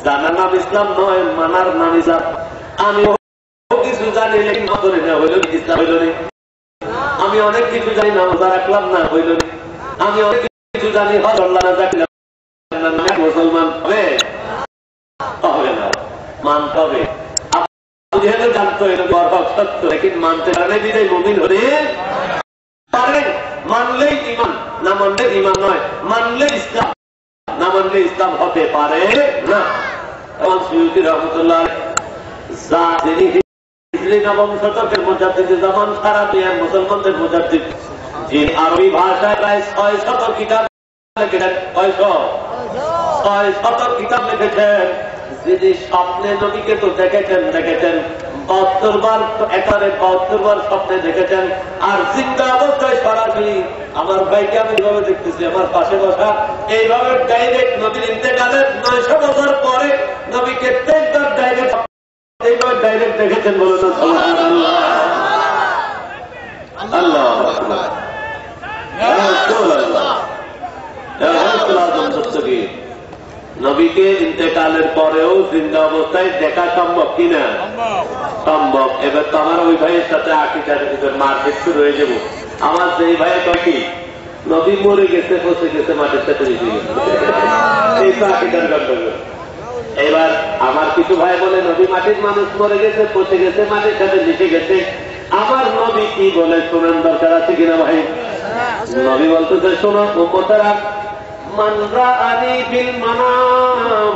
জানার নাম ইসলাম নয়, মানার নাম ইসলাম। আমি কিছু জানি লেকিন করি না, হইল ইসলাম হইল নি। আমি অনেক কিছু জানি না, রোজা রাখলাম না, হইল নি। আমি অনেক কিছু জানি, হজ করলাম না, মুসলমান হবে? হবে না, মানতে হবে। যেহেতু জানতো এটা গর্ব সত্য, লেকিন মানতে পারে বিদায় মুমিন হতে পারে। মানলেই ইমান, না মানলে ইমান নয়। মানলে ইসলাম, না মানলে ইসলাম হতে পারে না। এবং সুয়ুতি রহমতুল্লাহ নবম শতকের মুজাদ্দিদ জামান, সারা দুনিয়ার মুসলমানদের মুজাদ্দিদ, যিনি আরবি ভাষায় প্রায় 600 কিতাব লিখেছেন। 600 কিতাব লিখেছেন। যিনি স্বপ্নে নবীকে তো দেখেছেন 72 বার, একারে 72 বার স্বপ্নে দেখেছেন। আর জিন্দা অবস্থায় সরাসরি আমার ভাইকে আমি এইভাবে দেখতেছি, আমার পাশে বসা, এইভাবে ডাইরেক্ট নবীর ইন্তেকালের 900 বছর পরে নবীকে 23 বার ডাইরেক্ট এইভাবে ডাইরেক্ট দেখেছেন। বলুন সুবহানাল্লাহ। আল্লাহ নবীকে ইন্তেকালের পরেও জিন্দা অবস্থায় দেখা সম্ভব কিনা? সম্ভব। এবার তো আমার ওই ভাইয়ের সাথে আকিকার ভিতরে মারপিট শুরু হয়ে যাবো। আমার যে ভাইয়ের কি নবী মরে গেছে, পচে গেছে, মাটির সাথে মিশে গেছে, এই তো আকিকার গন্ডগোল। এবার আমার কিছু ভাই বলে নবী মাটির মানুষ, মরে গেছে, পচে গেছে, মাটির সাথে মিশে গেছে। আমার নবী কি বলে শোনার দরকার আছে কিনা ভাই? নবী বলতেছে, শোনো উম্মতেরা, মান রাআনি ফিল মানাম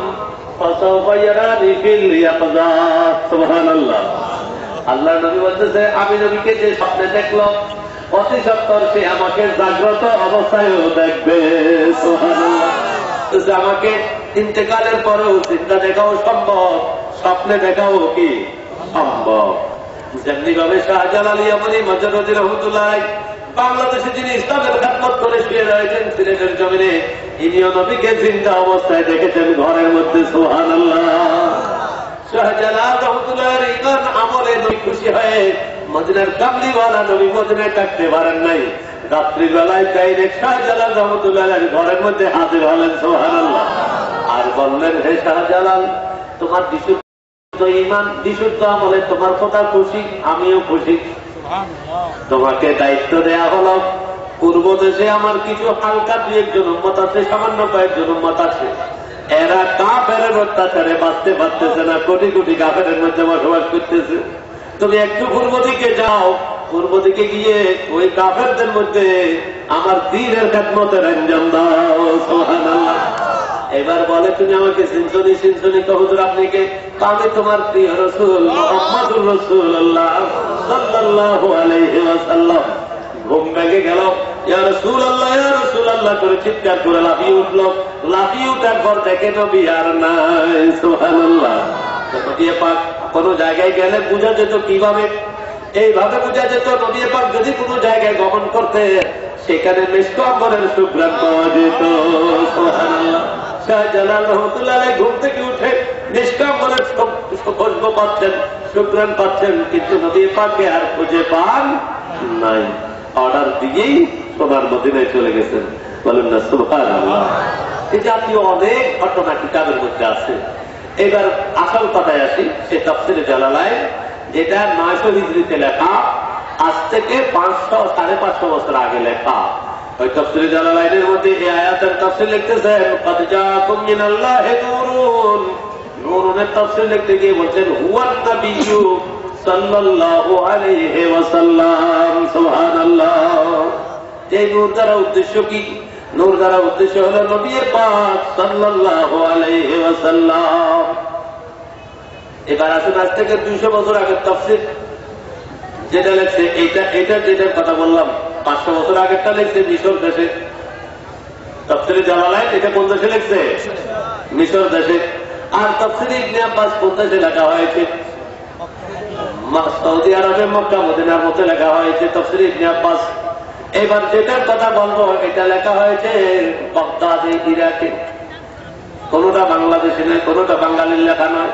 ফাসাওফা ইয়ারানি ফিল ইয়াকযা। সুবহানাল্লাহ। আল্লাহর নবী বলতেছে, আমি নবীকে যে স্বপ্নে দেখলো, অতি সত্বর সে আমাকে জাগ্রত অবস্থায়ও দেখবে। সুবহানাল্লাহ। আমাকে ইন্তেকালের পরেও চিন্তা দেখাও সম্ভব, স্বপ্নে দেখাও কি সম্ভব। যেমনি ভাবে শাহজালাল ইয়ামানি মজরুদ্দিন রহমতুল্লাহ বাংলাদেশে যিনি ইসলামের খেদমত করে শুয়ে রয়েছেন সিলেটের জমিনে, ইনিও নবীকে জিন্দা অবস্থায় দেখেছেন ঘরের মধ্যে। সুবহানাল্লাহ। শাহজালাল রহমতুল্লাহর ঈমান আমলে নবী খুশি হয়ে মদিনার কামলিওয়ালা নবী মদিনায় থাকতে পারেন নাই, রাত্রির বেলায় ডাইরেক্ট শাহজালাল রহমতুল্লাহর ঘরের মধ্যে হাজির হলেন। সুবহানাল্লাহ। আর বললেন, হে শাহজালাল, তোমার বিশুদ্ধ ঈমান, বিশুদ্ধ আমলে তোমার কথা খুশি, আমিও খুশি। তোমাকে দায়িত্ব দেয়া হলো, পূর্ব দেশে আমার কিছু হালকা 2-1 উম্মত আছে, সামান্য কয়েকজন উম্মত আছে, এরা কাফেরের অত্যাচারে বাঁচতে পারতেছে না, কোটি কোটি কাফেরের মধ্যে বসবাস করতেছে। তুমি একটু পূর্ব দিকে যাও, পূর্ব দিকে গিয়ে ওই কাফেরদের মধ্যে আমার দ্বীনের খেদমতের আঞ্জাম দাও। সুবহানাল্লাহ। এবার বলে, তুমি আমাকে সিনসনি হুজুর, আপনি কে? আমি তোমার প্রিয় রাসূল মুহাম্মদুর রাসূলুল্লাহ সাল্লাল্লাহু আলাইহি ওয়াসাল্লাম। ঘুম ভেঙে গেল, ইয়া রাসূলুল্লাহ, ইয়া রাসূলুল্লাহ করে চিৎকার করে লাফিয়ে উঠলো। লাফিয়ে উঠার পর দেখে নবী আর নাই। সুবহানাল্লাহ। নবী পাক কোন জায়গায় গেলে বোঝা যেত কিভাবে? এইভাবে বোঝা যেত, নবী পাক যদি কোনো জায়গায় গমন করতে, সেখানে মিষ্ক আম্বরের সুঘ্রাণ পাওয়া যেত। সুবহানাল্লাহ। শাহজালাল রহমতুল্লাহ ঘুম থেকে উঠে নিষ্কাম্বরের খুশবু পাচ্ছেন, সুঘ্রাণ পাচ্ছেন, কিন্তু নবী পাককে আর খুঁজে পান নাই। অর্ডার দিয়েই সোনার মদিনায় চলে গেছেন। বলেন না সুবহানাল্লাহ। এই জাতীয় অনেক ঘটনা কিতাবের মধ্যে আছে। এবার আসল কথায় আসি, সে তাফসীরে জালালাইন, যেটা 900 হিজরিতে লেখা, আজ থেকে 500-550 বছর আগে লেখা। ওই তাফসীরে জালালাইনের মধ্যে এই আয়াতের তাফসীর লিখতেছেন قد جاءكم من الله نور নূরের তাফসীর লিখতে গিয়ে বলছেন হুয়ান নাবিয়্যু সাল্লাল্লাহু আলাইহি ওয়াসাল্লাম। সুবহানাল্লাহ। এই নূর দ্বারা উদ্দেশ্য কি? নূর দ্বারা উদ্দেশ্য হলো নবী পাক সাল্লাল্লাহু আলাইহি ওয়াসাল্লাম। এবার আসুন আজ থেকে 200 বছর আগের তাফসীর যেটা লেখছে, এটা যেটার কথা বললাম 500 বছর আগেরটা লেখছে মিশর দেশে। তাফসীরে জালালাইন এটা কোন দেশে লেখছে? মিশর দেশে। আর তাফসীরে ইবনে আব্বাস কোন দেশে লেখা হয়েছে? সৌদি আরবে মক্কা মদিনার মধ্যে লেখা হয়েছে তাফসীরে ইবনে আব্বাস। এবার যেটার কথা বলবো এটা লেখা হয়েছে বাগদাদে, ইরাকে। কোনটা বাংলাদেশে নয়, কোনটা বাঙালির লেখা নয়,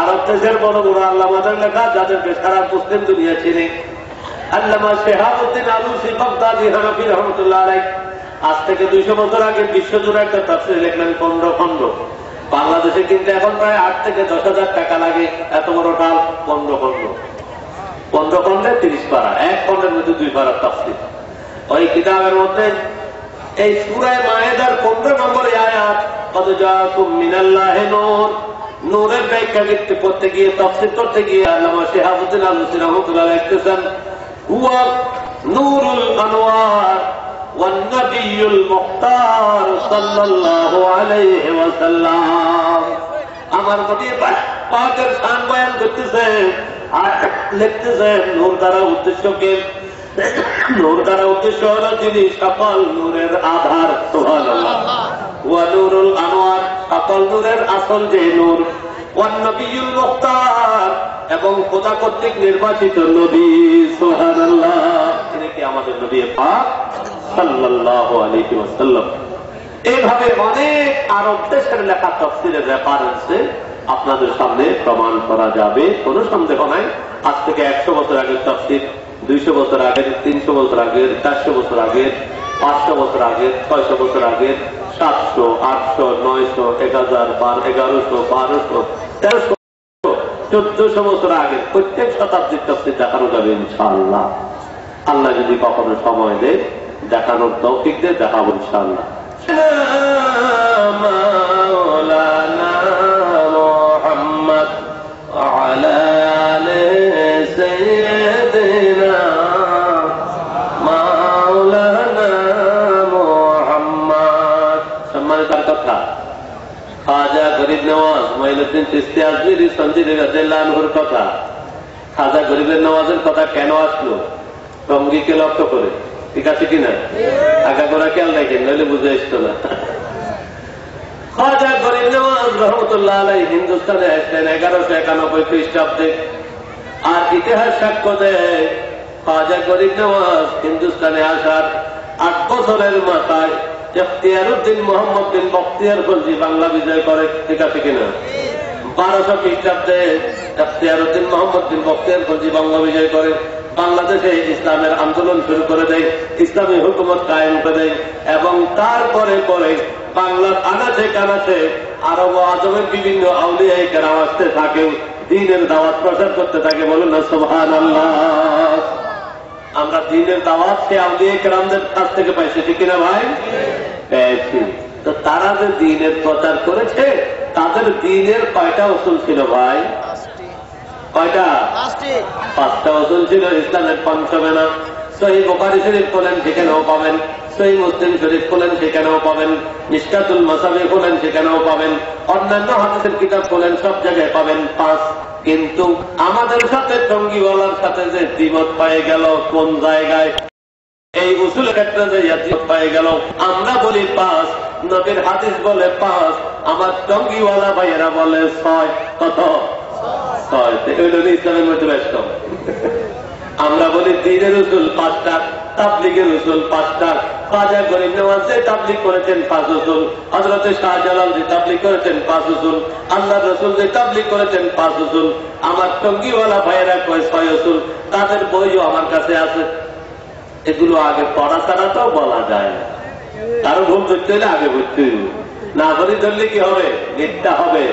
আরব দেশের বড় বড় আল্লামাদের লেখা, যাদেরকে সারা মুসলিম দুনিয়া চিনে। আল্লামা শিহাবুদ্দিন আলুসি বাগদাদি হানাফি রহমতুল্লাহ আলাইহি আজ থেকে 200 বছর আগে বিশ্বজুড়ে একটা তাফসীর লিখলেন 15 খণ্ড। বাংলাদেশে কিন্তু এখন প্রায় 8 থেকে 10,000 টাকা লাগে এত বড় টাল। 15 খণ্ড, 15 খণ্ডে 30 পারা, এক খণ্ডের মধ্যে 2 পারার তাফসীর। ওই কিতাবের মধ্যে এই সূরা মায়েদার 15 নম্বর আয়াত কদ জাআকুম মিনাল্লাহি নূর, নূরের ব্যাখ্যা করতে গিয়ে তাফসীর করতে গিয়ে আল্লামা শিহাবুদ্দিন আলুসি রাহমাতুল্লাহ লিখতেছেন হুয়া নূরুল আনওয়ার ওয়ান নাবিয়ুল মুখতার সাল্লাল্লাহু আলাইহি ওয়াসাল্লাম। আমার নবী পাকের শান বয়ান করতেছে আর লিখতেছেন নূর দ্বারা উদ্দেশ্য কি? নূর দ্বারা উদ্দেশ্য হলো যিনি সকল নূরের আধার। সুবহানাল্লাহ। ওয়া নূরুল আনওয়ার, সকল নূরের আসল যে নূর। ওয়ান নবিয়ুল মুখতার, এবং খোদা কর্তৃক নির্বাচিত নবী। সুবহানাল্লাহ। তিনি কি আমাদের নবী পাক সাল্লাল্লাহু আলাইহি ওয়াসাল্লাম। এইভাবে অনেক আরব দেশের লেখা তাফসীরের রেফারেন্সে আপনাদের সামনে প্রমাণ করা যাবে, কোনো সন্দেহ নাই। আজ থেকে 100 বছর আগের তাফসীর, 200 বছর আগের, 300 বছর আগের, 400 বছর আগের, 500 বছর আগের, 600 বছর আগের, 700, 800, 900, 1000, 1100, 1200, 1300, 1400 বছর আগের প্রত্যেক শতাব্দীর তাফসীর দেখানো যাবে ইনশাআল্লাহ। আল্লাহ যদি কখনো সময় দেয়, দেখানোর তৌফিক দেয়, দেখাবো ইনশাআল্লাহ। মাওলানা মুহাম্মদ আলা আলি সাইয়্যিদিনা মাওলানা মুহাম্মদ। সম্মানিত কথা, খাজা গরিব নওয়াজ মুঈনুদ্দিন চিশতি আজমিরি সঞ্জিরি রাদিয়াল্লাহু আনহুর কথা। খাজা গরিবের নওয়াজের কথা কেন আসলো? টঙ্গীকে লক্ষ্য করে, ঠিক আছে কিনা? আগা গোড়া খেয়াল রাখেন, নইলে বুঝে আসতো না। খাজা গরিব নওয়াজ রহমতুল্লাহ আলাইহি হিন্দুস্তানে আসলেন 1191 খ্রিস্টাব্দে। আর ইতিহাস সাক্ষ্য দেয় খাজা গরিব নওয়াজ হিন্দুস্তানে আসার 8 বছরের মাথায় ইখতিয়ারউদ্দিন মোহাম্মদ বিন বখতিয়ার খলজি বাংলা বিজয় করে, ঠিক আছে কিনা? 1200 খ্রিস্টাব্দে ইখতিয়ারউদ্দিন মোহাম্মদ বিন বখতিয়ার খলজি বাংলা বিজয় করে, বাংলাদেশে ইসলামের আন্দোলন শুরু করে দেয়, ইসলামী হুকুমত কায়েম করে দেয়। এবং তারপরে পরে বাংলার আনাচে কানাচে আরব আজমের বিভিন্ন আউলিয়ায়ে কেরাম আসতে থাকে, দ্বীনের দাওয়াত প্রচার করতে থাকে। বলুন না সুবহানাল্লাহ। আমরা দ্বীনের দাওয়াত সে আউলিয়ায়ে কেরামদের কাছ থেকে পাইছি, ঠিক কিনা ভাই? পেয়েছি। তো তারা যে দ্বীনের প্রচার করেছে, তাদের দ্বীনের কয়টা উসুল ছিল ভাই? কয়টা? 5টা উসুল ছিল ইসলামের পঞ্চমেনা। সহিহ বুখারী শরীফ খোলেন, সেখানেও পাবেন। সহিহ মুসলিম শরীফ খোলেন, সেখানেও পাবেন। মিশকাতুল মাসাবি খোলেন, সেখানেও পাবেন। অন্যান্য হাদিসের কিতাব খোলেন, সব জায়গায় পাবেন 5। কিন্তু আমাদের সাথে টঙ্গীওয়ালার সাথে যে দ্বিমত পায়ে গেল কোন জায়গায়, এই উসুলের ক্ষেত্রে যে দ্বিমত পায়ে গেল, আমরা বলি 5, নবীর হাদিস বলে 5, আমার টঙ্গীওয়ালা ভাইয়েরা বলে 6। কত? 6। ইসলামের মধ্যে ব্যস্ত। আমরা বলি দ্বীনের উসুল 5টা, তাবলীগের উসুল 5টা। খাজা গরিব নওয়াজ যে তাবলীগ করেছেন 5 উসুল, হযরত শাহজালাল যে তাবলীগ করেছেন 5 উসুল, আল্লাহর রাসূল যে তাবলীগ করেছেন 5 উসুল। আমার টঙ্গীওয়ালা ভাইয়েরা কয় 6 উসুল। তাদের বইও আমার কাছে আছে। এগুলো আগে পড়া ছাড়া তো বলা যায় না। কারো ভুল ধরতে হলে আগে ভর্তি হইব, না ধরে ধরলে কি হবে? মিথ্যা হবে,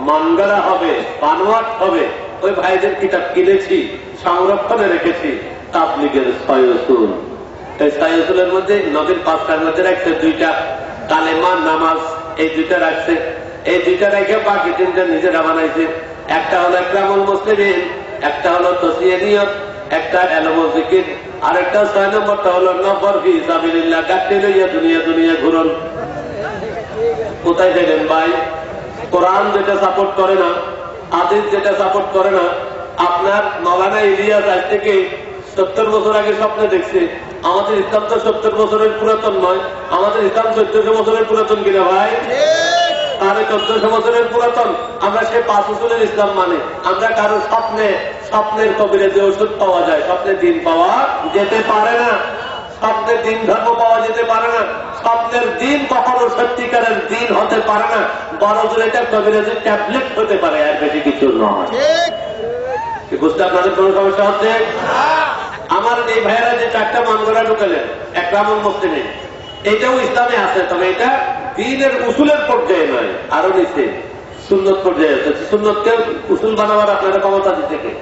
মনগড়া হবে, বানোয়াট হবে। ওই ভাইদের কিতাব কিনেছি, সংরক্ষণে রেখেছি। তাবলীগের 6 উসুল, এই সাইয়ুসুলের মধ্যে নবীর 5টার মধ্যে রাখছে 2টা কালেমা নামাজ, এই 2টা রাখছে। এই 2টা রেখে বাকি 3টা নিজেরা বানাইছে। একটা হলো ইকরামুল মুসলিমিন, একটা হলো তাসিয়া নিয়ত, একটা এলমুল জিকির, আর একটা 6 নম্বরটা হলো নফর ফি সাবিলিল্লাহ, গাড়ি লইয়া দুনিয়া দুনিয়া ঘুরন। কোথায় গেলেন ভাই? কোরআন যেটা সাপোর্ট করে না, হাদিস যেটা সাপোর্ট করে না। আপনার মাওলানা ইলিয়াস আজ থেকে 70 বছর আগে স্বপ্নে দেখছে আমাদের ইসলাম তো 70 বছরের পুরাতন নয়, আমাদের ইসলাম 1400 বছরের পুরাতন কিনা ভাই? তাহলে 1400 বছরের পুরাতন। আমরা সে 5 উসুলের ইসলাম মানে আমরা কারো স্বপ্নের কবিরে যে ওষুধ পাওয়া যায়, স্বপ্নের দিন পাওয়া যেতে পারে না, স্বপ্নের দিন ধর্ম পাওয়া যেতে পারে না। স্বপ্নের দিন কখনো সত্যিকারের দিন হতে পারে না, বড় এটা কবিরাজের ট্যাবলেট হতে পারে, আর বেশি কিছু নয়। বুঝতে আপনাদের কোন সমস্যা হচ্ছে? আমার এই ভাইয়েরা যে 4টা মানগড়া ঢুকালেন ইকরামুল মুসলিমিন, এটাও ইসলামে আছে, তবে এটা দ্বীনের উসুলের পর্যায়ে নয়, আরো নিচে সুন্নত পর্যায়ে আছে। সুন্নতকে উসুল বানাবার আপনারা ক্ষমতা দিতে কে?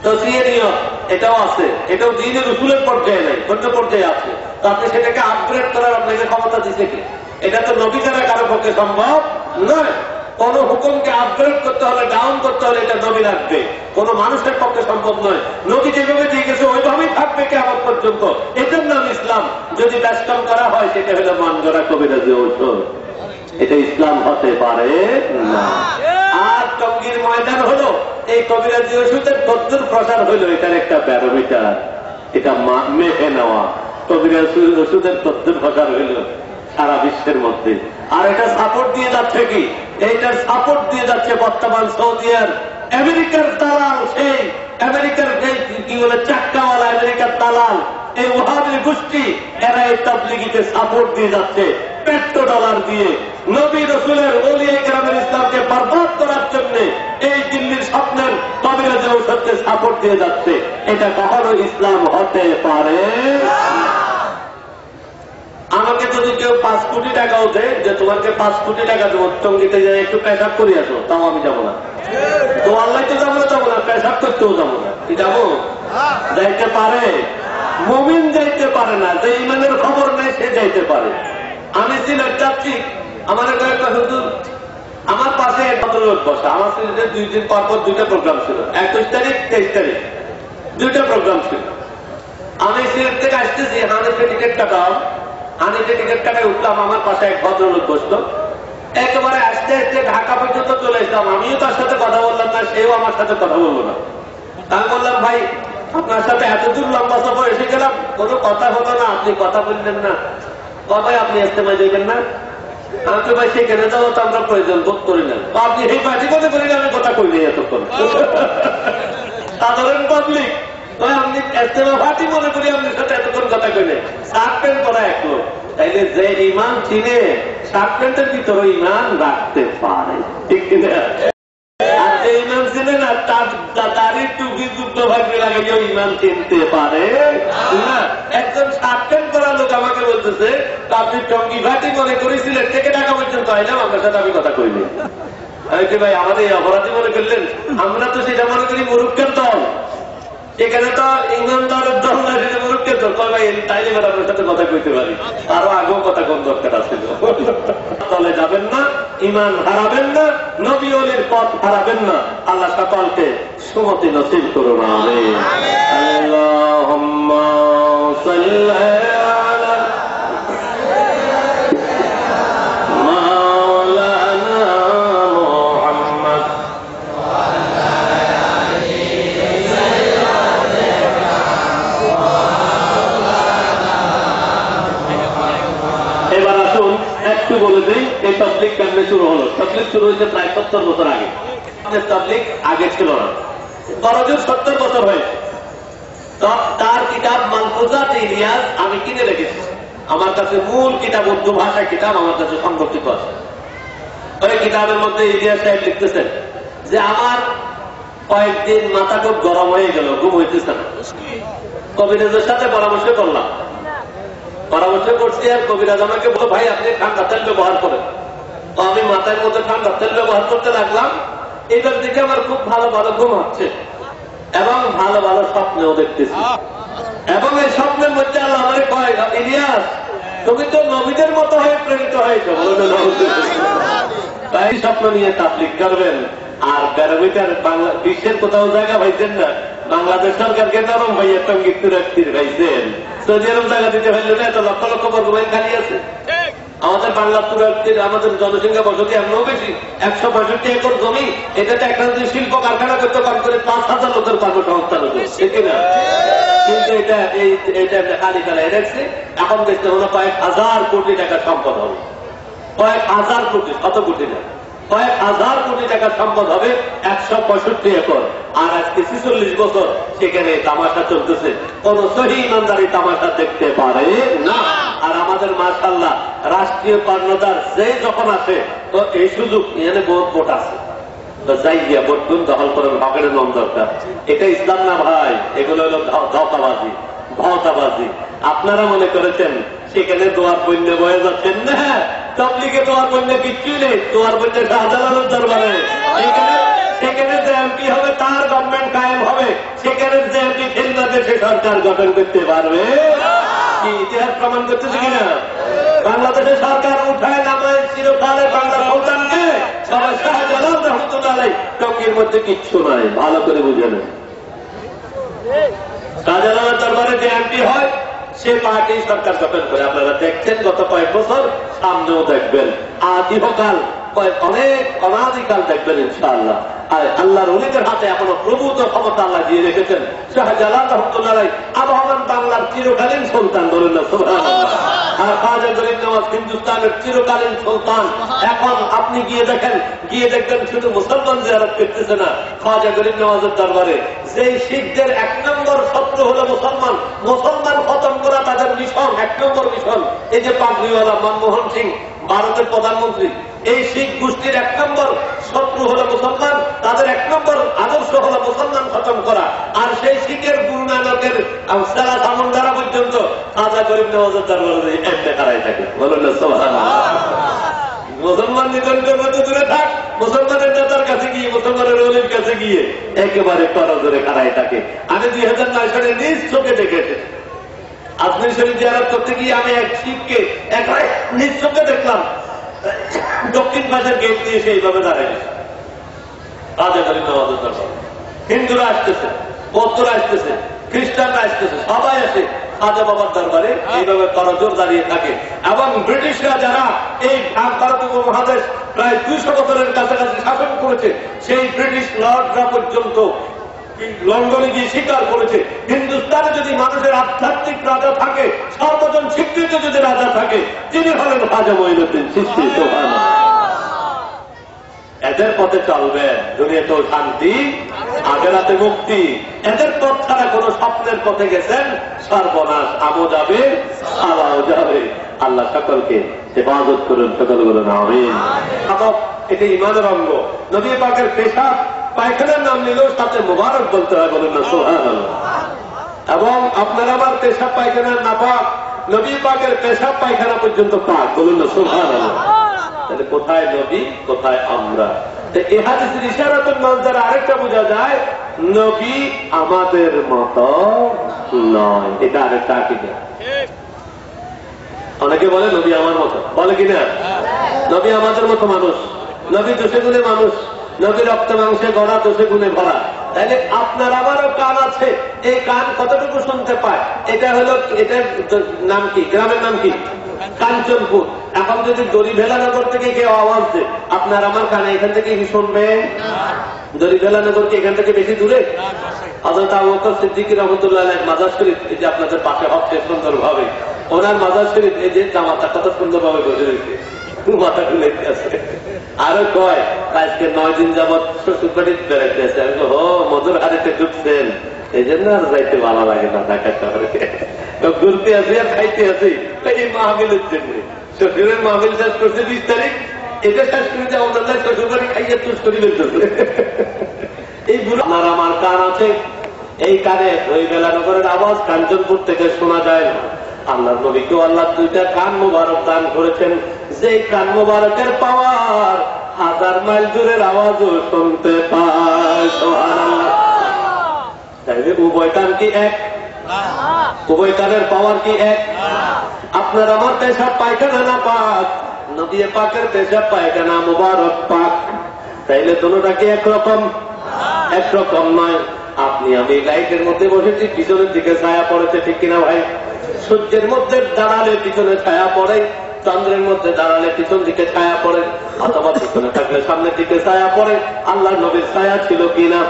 তাসিয়া নিয়ত এটাও আছে, এটাও দ্বীনের উসুলের পর্যায়ে নাই, কোন পর্যায়ে আছে? তো আপনি সেটাকে আপগ্রেড করার আপনাকে ক্ষমতা দিতে কে? এটা তো নবী ছাড়া কারো পক্ষে সম্ভব নয়। কোন হুকুমকে আপগ্রেড করতে হলে, ডাউন করতে হলে এটা নবী রাখবে, কোন মানুষের পক্ষে সম্ভব নয়। নবী যেভাবে দিয়ে গেছে ওইভাবেই থাকবে কিয়ামত পর্যন্ত। এটার নাম ইসলাম। যদি ব্যস্তম করা হয় সেটা হলো মানগড়া কবিরাজি ঔষধ, এটা ইসলাম হতে পারে না। আর টঙ্গীর ময়দান হলো এই কবিরাজি ওষুধের কদ্দুর প্রচার হইলো, এটার একটা ব্যারোমিটার, এটা মেপে নেওয়া। কবিরাজি ওষুধের কদ্দুর প্রচার হইলো সারা বিশ্বের মধ্যে। আর এটা সাপোর্ট দিয়ে যাচ্ছে কি? এইটার সাপোর্ট দিয়ে যাচ্ছে বর্তমান সৌদি আর আমেরিকার দালাল, সেই আমেরিকার কি বলে চাক্কাওয়ালা আমেরিকার দালাল, এই ওয়াহাবি গোষ্ঠী, এরা এই তাবলিগীতে সাপোর্ট দিয়ে যাচ্ছে $100 দিয়ে। নবী রাসূলের ওলিয়ে কেরামের ইসলামকে বরবাদ করার জন্য এই দিল্লির স্বপ্নের কবিরাজি ঔষধকে সাপোর্ট দিয়ে যাচ্ছে। এটা কখনো ইসলাম হতে পারে? আমাকে যদি কেউ 5 কোটি টাকা ওঠে যে তোমাকে 5 কোটি টাকা দেবো, টঙ্গিতে যাই একটু পেশাব করে আসো, তাও আমি যাবো না। তো আল্লাহ তো যাবো না, পেশাব করতেও যাবো না। কি যাবো? যাইতে পারে? মুমিন যাইতে পারে না, যে ইমানের খবর নেই সে যাইতে পারে। আমি সিলেট যাচ্ছি, আমার কয়েকটা হুজুর আমার পাশে ভদ্রলোক বসা। আমার সিলেটে 2 দিন পর 2টা প্রোগ্রাম ছিল, 21 তারিখ 23 তারিখ 2টা প্রোগ্রাম ছিল। আমি সিলেট থেকে আসতেছি, হানিফে টিকিট কাটাও, হানিফে টিকিট কাটায় উঠলাম, আমার পাশে এক ভদ্রলোক বসলো। একেবারে আস্তে আস্তে ঢাকা পর্যন্ত চলে আসলাম। আমিও তার সাথে কথা বললাম না, সেও আমার সাথে কথা বললো না। আমি বললাম, ভাই আপনার সাথে এতদূর লম্বা সফর এসে গেলাম, কোনো কথা হলো না, আপনি কথা বললেন না। ভাই আপনি ইস্তেমায় যাবেন না? আমি তো ভাই সেখানে যাবো তো আমরা প্রয়োজন বোধ করি না। আপনি এই পার্টি কথা করি না, আমি কথা কই নাই এতক্ষণ। সাধারণ পাবলিক আপনি ইস্তেমা পার্টি মনে করি আপনার সাথে এতক্ষণ কথা কই নাই। শার্ট প্যান্ট পরা এক লোক, তাইলে যে ইমান চিনে শার্ট প্যান্টের ভিতরে ইমান রাখতে পারে, ঠিক কিনা? আর যে ইমান চিনে না, তার দাঁড়িয়ে টুপি যুক্ত ভাগ্যে লাগাইও ইমান চিনতে পারে না। একজন শার্ট প্যান্ট পরা লোক আমাকে বলতেছে, আপনি টঙ্গি ঘাটি মনে করেছিলেন, থেকে টাকা পর্যন্ত আইলাম, আপনার সাথে আমি কথা কইনি। ভাই আমাদের এই অপরাধী মনে করলেন? আমরা তো সেটা মনে করি মুরুক্কের দল, এখানে তো ইমানদারের দল না, সেটা মুরুক্কের দল। ভাই তাইলে আপনার সাথে কথা কইতে পারি, আরো আগেও কথা কোন দরকার আছে। দলে যাবেন না, ইমান হারাবেন না, নবী ওলির পথ হারাবেন না। আল্লাহ সকলকে সুমতি নসিব করুন। আমিন। আল্লাহুম্মা সাল্লি আলা মাওলানা মুহাম্মদ। এবার আসুন একটু বলে দিই, এই তাবলীগ কেমনে শুরু হলো। তাবলীগ শুরু হয়েছে প্রায় 70 বছর আগে। তাবলীগ আগে ছিল না, বড়জোর 70 বছর হয়েছে। তার কিতাব মালফুজাত ইলিয়াস আমি কিনে রেখেছি, আমার কাছে মূল কিতাব, উর্দু ভাষা কিতাব আমার কাছে সংরক্ষিত আছে। ওই কিতাবের মধ্যে ইলিয়াস সাহেব লিখতেছেন যে আমার কয়েকদিন মাথা খুব গরম হয়ে গেল, ঘুম হইতেছে না। কবিরাজের সাথে পরামর্শ করলাম, পরামর্শ করছি, আর কবিরাজ আমাকে বলো, ভাই আপনি ঠান্ডা তেল ব্যবহার করেন। তো আমি মাথার মধ্যে ঠান্ডা তেল ব্যবহার করতে লাগলাম। এটার দিকে আমার খুব ভালো ভালো ঘুম হচ্ছে এবং ভালো ভালো স্বপ্নেও দেখতেছি। এবং এই স্বপ্নের মধ্যে আল্লাহ আমারে কয়, ইলিয়াস তুমি তো নবীদের মতো হয়ে প্রেরিত হয়েছ, তাই স্বপ্ন নিয়ে তাবলীগ করবেন। আর প্যারামিটার বাংলা বিশ্বের কোথাও জায়গা পাইছেন না, বাংলাদেশ সরকারকে নরম ভাইয়া টঙ্গির তুরাক্তির পাইছেন, সৌদি আরব জায়গা দিতে পারলে না, এত লক্ষ লক্ষ বর্গ মাইল খালি আছে। আমাদের বাংলা তুরাক্তির আমাদের জনসংখ্যা বসতি এমনও বেশি, 165 একর জমি, এটাতে একটা যদি শিল্প কারখানা করতে পার করে 5,000 লোকের কর্মসংস্থান হতো, ঠিক না? কিন্তু এটা খালি ফেলায় রাখছে। এখন দেখতে হলো কয়েক হাজার কোটি টাকার সম্পদ হবে, কয়েক হাজার কোটি, কত কোটি না, কয়েক হাজার কোটি টাকার সম্পদ হবে 165 একর। আর আজকে 46 বছর সেখানে তামাশা চলতেছে, কোন সহি ইমানদারি তামাশা দেখতে পারে না। আর আমাদের মাশাআল্লাহ রাষ্ট্রীয় কর্ণধার যে যখন আসে তো এই সুযোগ এখানে বহুত ভোট আছে, যাই গিয়া ভোট গুণ দখল করেন, হকের নাম দরকার। এটা ইসলাম না ভাই, এগুলো হলো ধোঁকাবাজি, ভওতাবাজি। আপনারা মনে করেছেন সেখানে দোয়ার বন্যে বয়ে যাচ্ছেন না, তাবলীগে দোয়ার বন্যে কিচ্ছুই নেই, দোয়ার বন্যে শাহজালালের দরবারে। সেখানে যে এমপি হবে তার গভর্নমেন্ট কায়েম হবে, সেখানে যে এমপি বাংলাদেশে সরকার গঠন করতে পারবে কি ইতিহাস প্রমাণ করতেছে কিনা? বাংলাদেশের সরকার উঠায় নামায় চিরকালে বাংলা সন্তানকে সবাই শাহজালাল রহমতুল্লাহ টঙ্গির মধ্যে কিচ্ছু নাই, ভালো করে বুঝে নেন। শাহজালালের দরবারে যে এমপি হয় সে পার্টি সরকার গঠন করে, আপনারা দেখছেন গত কয়েক বছর, সামনেও দেখবেন, আদিহকাল অনেক অনাদিকাল দেখবেন ইনশাআল্লাহ। আর আল্লাহর ওলিদের হাতে এখনো প্রভূত ক্ষমতা আল্লাহ দিয়ে রেখেছেন। শাহজালাল রহমতুল্লাহ আবহমান বাংলার চিরকালীন সুলতান, বলুন না সুবহানাল্লাহ। আর খাজা গরিব নওয়াজ হিন্দুস্তানের চিরকালীন সুলতান। এখন আপনি গিয়ে দেখবেন শুধু মুসলমান জিয়ারত করতেছে না, খাজা গরিব নওয়াজের দরবারে যেই শিখদের 1 নম্বর শত্রু হলো মুসলমান, মুসলমান খতম করা তাদের মিশন, 1 নম্বর মিশন। এই যে পাগড়িওয়ালা মনমোহন সিং ভারতের প্রধানমন্ত্রী, এই শিখ গোষ্ঠীর 1 নম্বর শত্রু হলো মুসলমান, তাদের 1 নম্বর আদর্শ হলো মুসলমান খতম করা। আর সেই শিখের গুরু নানকের সারা সামন্দারা পর্যন্ত খাজা গরিব নওয়াজের দরবারে এমনি দাঁড়াই থাকে, বলুন না সুবহানাল্লাহ। মুসলমান নিধনের মধ্যে দূরে থাক, মুসলমানের নেতার কাছে গিয়ে, মুসলমানের ওলির কাছে গিয়ে একেবারে করজোরে খাড়াই থাকে। আমি 2009 সালে নিজ চোখে দেখেছি, আজমির শরীফ জিয়ারত করতে গিয়ে আমি এক শিখকে একেবারে নিজ চোখে দেখলাম, দক্ষিণ পাশের গেট দিয়ে সে এইভাবে দাঁড়ায় গেছে। খাজা গরিব নওয়াজের দরবার, হিন্দুরা আসতেছে, বৌদ্ধরা আসতেছে, খ্রিস্টানরা আসতেছে, সবাই আসে খাজা বাবার দরবারে এইভাবে করজোর দাঁড়িয়ে থাকে। এবং ব্রিটিশরা যারা এই ভারত উপমহাদেশ প্রায় 200 বছরের কাছাকাছি শাসন করেছে, সেই ব্রিটিশ লর্ডরা পর্যন্ত লন্ডনে গিয়ে স্বীকার করেছে, হিন্দুস্তানে যদি মানুষের আধ্যাত্মিক রাজা থাকে, সর্বজন স্বীকৃত যদি রাজা থাকে, তিনি হলেন খাজা মঈনুদ্দিন চিশতি। এদের পথে চলবেন, দুনিয়াতেও শান্তি, আখিরাতে মুক্তি। এদের পথ ছাড়া কোন স্বপ্নের পথে গেছেন, সর্বনাশ, আমও যাবে, আলাও যাবে। আল্লাহ সকলকে হেফাজত করুন, সকল বলুন আমিন। এটা ইমানের অঙ্গ। নবী পাকের পেশাব পায়খানার নাম নিলেও সাথে মুবারক বলতে হয়, বলুন না সুবহানাল্লাহ। এবং আপনার আমার পেশাব পায়খানার নাপাক, নবী পাকের পেশাব পায়খানা পর্যন্ত পাক, বলুন না সুবহানাল্লাহ। তাহলে কোথায় নবী, কোথায় আমরা? এই হাদিসের ইশারাতুল মানজার আরেকটা বোঝা যায়, নবী আমাদের মতো নয়, এটা আরেকটা আকীদা। অনেকে বলে নবী আমার মতো, বলে কিনা? নবী আমাদের মতো মানুষ, নবী দোষে গুণে মানুষ, নবী রক্ত মাংসে গড়া, দোষে গুণে ভরা। তাহলে আপনার আমারও কান আছে, এই কান কতটুকু শুনতে পায়? এটা হলো, এটার নাম কি, গ্রামের নাম কি? কাঞ্চনপুর। এখন যদি দড়িভেলানগর থেকে কেউ আওয়াজ দেয়, আপনার আমার কানে এখান থেকে কি শুনবে? দড়িভেলানগর কি এখান থেকে বেশি দূরে? হযরত আবু বকর সিদ্দিক রাহমাতুল্লাহ আলাইহি মাজার শরীফ, এই যে আপনাদের পাশে হচ্ছে সুন্দর ভাবে, ওনার মাজার শরীফ, এই যে জামাতা কত সুন্দর ভাবে বসে রয়েছে, মাথা তুলে আছে। আরো কয় আজকে 9 দিন যাবৎ শ্বশুরবাড়ি বেড়াতে আছে। আমি ও মধুর হাড়িতে ঢুকছেন, এই জন্য আর যাইতে ভালো লাগে না ঢাকা শহরে, ঘুরতে আসি আর খাইতে আসি এই মাহফিলের জন্য। শ্বশুরের মাহফিল শেষ করছে 20 তারিখ, এটা শেষ করে যাও না, শ্বশুরবাড়ি খাইয়ে তুষ করি বেরতেছে। এই বুড়ো আমার আমার কান আছে, এই কানে ওই বেলানগরের আওয়াজ কাঞ্চনপুর থেকে শোনা যায় না। আল্লাহ নবীকে আল্লাহ 2টা কান মুবারক দান করেছেন, যে কান মুবারকের পাওয়ার 1000 মাইল দূরের আওয়াজও শুনতে পায়। সুবহানাল্লাহ। তাইলে উভয় কান কি এক? উভয় কানের পাওয়ার কি এক? আপনার আমার পেশাব পায়খানা না পাক, নবী পাকের পেশাব পায়খানা মুবারক পাক, তাইলে দুটোটা কি একরকম? একরকম নয়। আপনি আমি লাইটের মধ্যে বসেছি, পিছনের দিকে ছায়া পড়েছে, ঠিক কিনা ভাই? সূর্যের মধ্যে দাঁড়ালে পিছনে ছায়া পড়ে, চন্দ্রের মধ্যে দাঁড়ালে পিছন দিকে ছায়া পড়ে, অথবা পিছনে থাকলে সামনের দিকে ছায়া পড়ে। আল্লাহ নবীর ছায়া ছিল কিনা?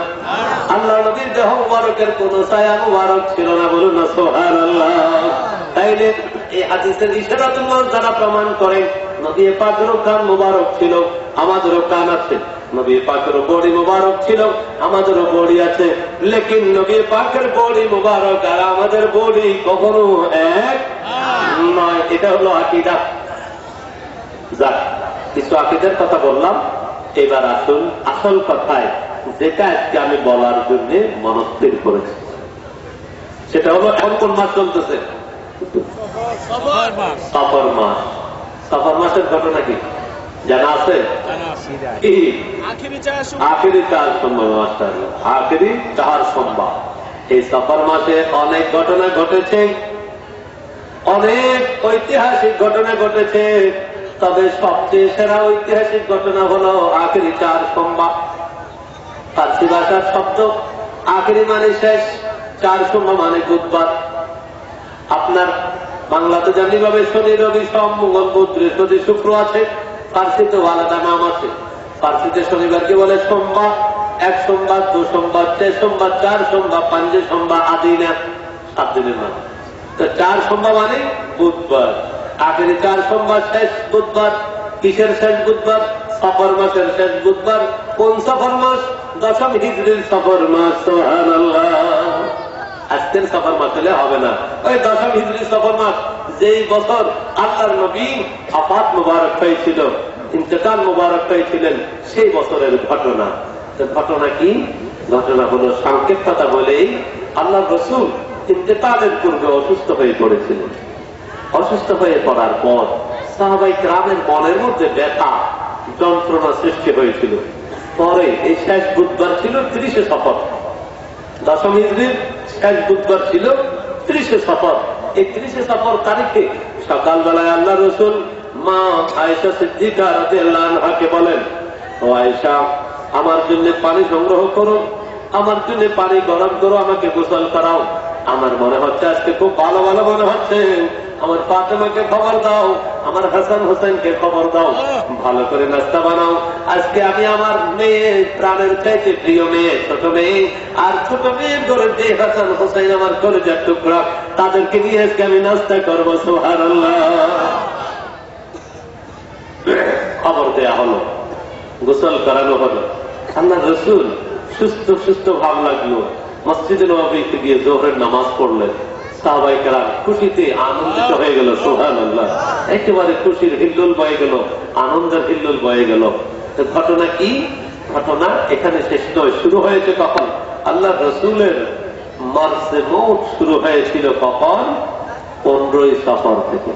আল্লাহ নবীর দেহ মুবারকের কোন ছায়া মুবারক ছিল না, বলুন না সুবহানাল্লাহ। তাইলে এই হাদিসের ইশারাতুল্লাহ যারা প্রমাণ করেন নবী পাকেরও কান মুবারক ছিল, আমাদেরও কান আছে। নবী পাকেরও বডি মুবারক ছিল, আমাদেরও বডি আছে। লেকিন নবী পাকের বডি মুবারক আর আমাদের বডি কখনো এক নয়। এটা হলো আকীদা। যাক, কিছু আকীদার কথা বললাম, এবার আসুন আসল কথায়, যেটা আজকে আমি বলার জন্য মনস্থির করেছি। সেটা হলো এখন কোন মাস চলতেছে? সফর মাস। সফর মাসের ঘটনা কি জানা আছে? আখেরি 4 সোমবার মাসটা, আখেরি 4 সোমবার। এই সফর মাসে অনেক ঘটনা ঘটেছে, অনেক ঐতিহাসিক ঘটনা ঘটেছে। তবে সবচেয়ে সেরা ঐতিহাসিক ঘটনা হলো আখেরি 4 সোমবার। ফার্সি ভাষার শব্দ আখেরি মানে শেষ, 4 সোমবার মানে বুধবার। আপনার বাংলাতে যেমনিভাবে শনি রবি সোম মঙ্গল বুধ বৃহস্পতি শুক্র আছে, ফার্সিতে আলাদা নাম আছে। ফার্সিতে শনিবারকে বলে সোমবার, 1 সোমবার, 2 সোমবার, 3 সোমবার, 4 সোমবার, 5 সোমবার, আদিনা 7 দিনের নাম। তো 4 সোমবার মানে বুধবার। আখেরি 4 সোমবার শেষ বুধবার। কিসের শেষ বুধবার? সফর মাসের শেষ বুধবার। কোন সফর মাস? 10ম হিজরির সফর মাস। সুবহানাল্লাহ। আজকের সফর মাস হলে হবে না, ওই 10ম হিজরির সফর মাস, যেই বছর আল্লাহর নবী ওফাত মুবারক হয়েছিল, ইন্তেকাল মুবারক হয়েছিলেন, সেই বছরের ঘটনা। ঘটনা কি? ঘটনা হলো সংক্ষেপ কথা বলেই, আল্লাহ রাসূল ইন্তেকালের পূর্বে অসুস্থ হয়ে পড়েছিলেন। অসুস্থ হয়ে পড়ার পর সাহাবায়ে কেরামের মনের মধ্যে ব্যথা যন্ত্রণা সৃষ্টি হয়েছিল। পরে এই শেষ বুধবার ছিল 30শে সফর, 10ম হিজরির শেষ বুধবার ছিল 30শে সফর। এই 30শে সফর তারিখে সকালবেলায় আল্লাহ রাসূল মা আয়েশা সিদ্দিকা রাদিয়াল্লাহু আনহাকে বলেন, ও আয়েশা, আমার জন্য পানি সংগ্রহ করো, আমার জন্য পানি গরম করো, আমাকে গোসল করাও। আমার মনে হচ্ছে আজকে খুব ভালো ভালো মনে হচ্ছে, আমার ফাতেমাকে খবর দাও, আমার হাসান হোসেনকে খবর দাও, ভালো করে নাস্তা বানাও। আজকে আমি আমার মেয়ে, প্রাণের চাইতে প্রিয় মেয়ে, ছোট মেয়ে, আর ছোট মেয়ের ঘরে যে হাসান হোসেন আমার কলেজের টুকরা, তাদেরকে নিয়ে আজকে আমি নাস্তা করবো। সুবহানাল্লাহ। খবর দেয়া হলো, গোসল করানো হলো। আল্লাহ রাসূল সুস্থ সুস্থ ভাব লাগলো, মসজিদে নববীতে গিয়ে যোহরের নামাজ পড়লেন। সাহাবায়ে কেরাম খুশিতে আনন্দিত হয়ে গেল। সুবহানাল্লাহ। একেবারে খুশির হিল্লোল বয়ে গেল, আনন্দের হিল্লোল বয়ে গেল। তো ঘটনা কি? ঘটনা এখানে শেষ নয়, শুরু হয়েছে কখন? আল্লাহ রাসূলের মার্সে মউত শুরু হয়েছিল কখন? 15ই সফর থেকে।